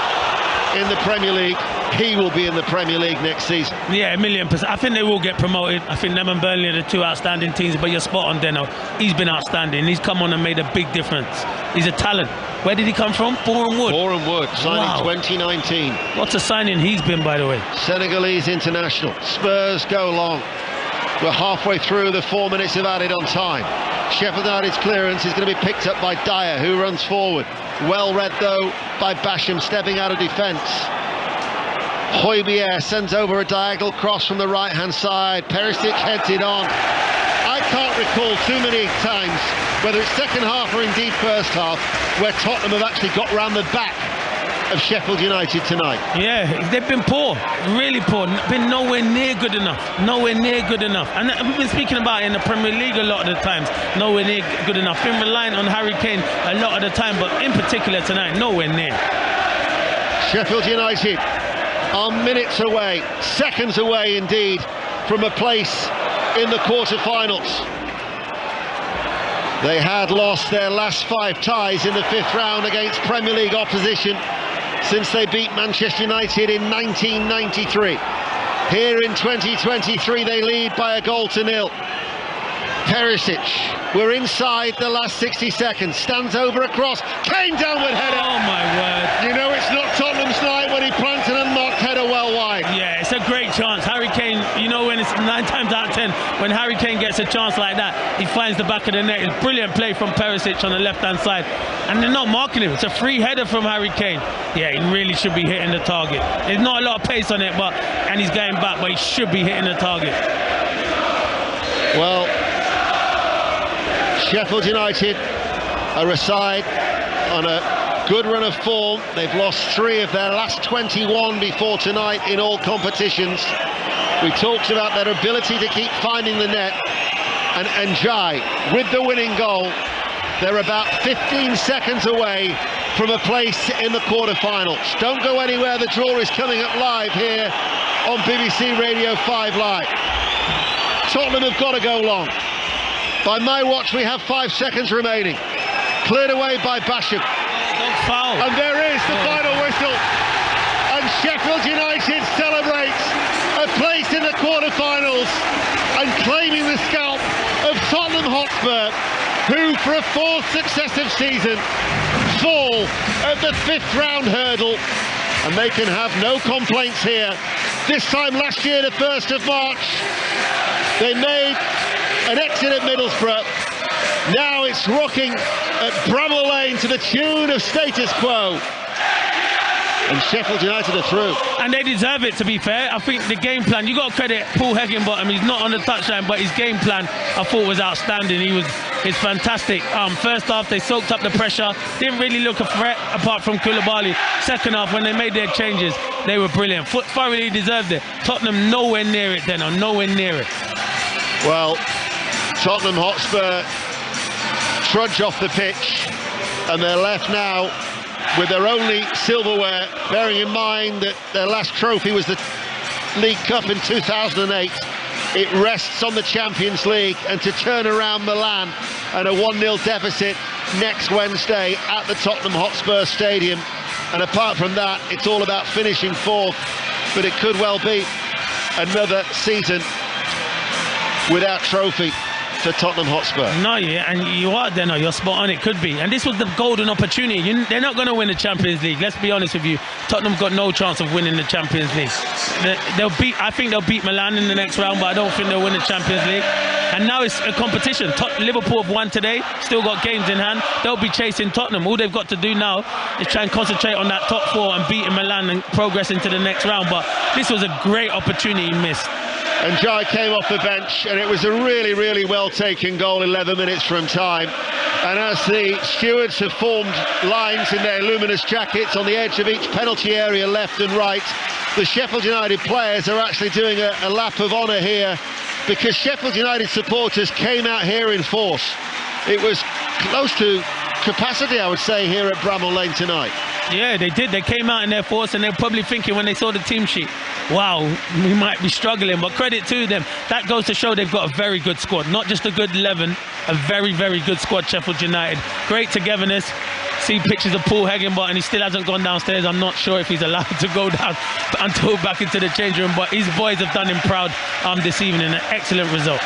in the Premier League, he will be in the Premier League next season. Yeah, 1,000,000%. I think they will get promoted. I think them and Burnley are the 2 outstanding teams, but you're spot on, Deno. He's been outstanding. He's come on and made a big difference. He's a talent. Where did he come from? Boreham Wood. Boreham Wood, signed in 2019. What a signing he's been, by the way. Senegalese international. Spurs go long. We're halfway through the 4 minutes of added on time. Sheffield United's clearance is going to be picked up by Dyer, who runs forward. Well read though by Basham, stepping out of defence. Højbjerg sends over a diagonal cross from the right hand side. Perisic heads it on. I can't recall too many times, whether it's second half or indeed first half, where Tottenham have actually got round the back of Sheffield United tonight. Yeah, they've been poor, really poor, been nowhere near good enough, nowhere near good enough. And we've been speaking about it in the Premier League a lot of the times, nowhere near good enough. Been relying on Harry Kane a lot of the time, but in particular tonight, nowhere near. Sheffield United are minutes away, seconds away indeed, from a place in the quarter-finals. They had lost their last 5 ties in the 5th round against Premier League opposition since they beat Manchester United in 1993. Here in 2023 they lead by a goal to 0. Perisic, we're inside the last 60 seconds, stands over a cross, Kane downward header. Oh my word. You know it's not Tottenham's night when he plants an unmarked header well wide. Yeah, it's a great chance. Harry Kane, you know, when it's 9 times out of 10, when Harry Kane gets a chance like that, he finds the back of the net. It's brilliant play from Perisic on the left-hand side. And they're not marking him. It's a free header from Harry Kane. Yeah, he really should be hitting the target. There's not a lot of pace on it, and he's going back, but he should be hitting the target. Well, Sheffield United are a side on a good run of form. They've lost 3 of their last 21 before tonight in all competitions. We talked about their ability to keep finding the net, and Njai with the winning goal. They're about 15 seconds away from a place in the quarter-finals. Don't go anywhere, the draw is coming up live here on BBC Radio 5 Live. Tottenham have got to go long. By my watch, we have 5 seconds remaining. Cleared away by Basham. Foul. And there is the final whistle. And Sheffield United celebrates a place in the quarter-finals and claiming the scalp of Tottenham Hotspur, who for a 4th successive season fall at the 5th round hurdle. And they can have no complaints here. This time last year, the 1st of March, they made an exit at Middlesbrough. Now it's rocking at Bramall Lane to the tune of Status Quo. And Sheffield United are through. And they deserve it, to be fair. I think the game plan, you got to credit Paul Heckingbottom. He's not on the touchline, but his game plan, I thought, was outstanding. It's fantastic. First half, they soaked up the pressure. Didn't really look a threat apart from Koulibaly. Second half, when they made their changes, they were brilliant. Thoroughly deserved it. Tottenham nowhere near it, then, or nowhere near it. Well, Tottenham Hotspur trudge off the pitch, and they're left now with their only silverware, bearing in mind that their last trophy was the League Cup in 2008. It rests on the Champions League, and to turn around Milan and a 1-0 deficit next Wednesday at the Tottenham Hotspur Stadium. And apart from that, it's all about finishing fourth, but it could well be another season without trophy for Tottenham Hotspur. No, yeah, and you are there now, you're spot on, it could be. And this was the golden opportunity. They're not going to win the Champions League, let's be honest with you. Tottenham got no chance of winning the Champions League. I think they'll beat Milan in the next round, but I don't think they'll win the Champions League. And now it's a competition. Liverpool have won today, still got games in hand. They'll be chasing Tottenham. All they've got to do now is try and concentrate on that top four and beating Milan and progress into the next round. But this was a great opportunity missed. And Jai came off the bench, and it was a really, really well-taken goal 11 minutes from time. And as the stewards have formed lines in their luminous jackets on the edge of each penalty area, left and right, the Sheffield United players are actually doing a lap of honour here, because Sheffield United supporters came out here in force. It was close to capacity, I would say, here at Bramall Lane tonight. Yeah, they did. They came out in their force, and they're probably thinking when they saw the team sheet, wow, we might be struggling. But credit to them. That goes to show they've got a very good squad. Not just a good 11, a very, very good squad, Sheffield United. Great togetherness. See pictures of Paul Higginbotham, he still hasn't gone downstairs. I'm not sure if he's allowed to go down until back into the change room. But his boys have done him proud this evening. An excellent result.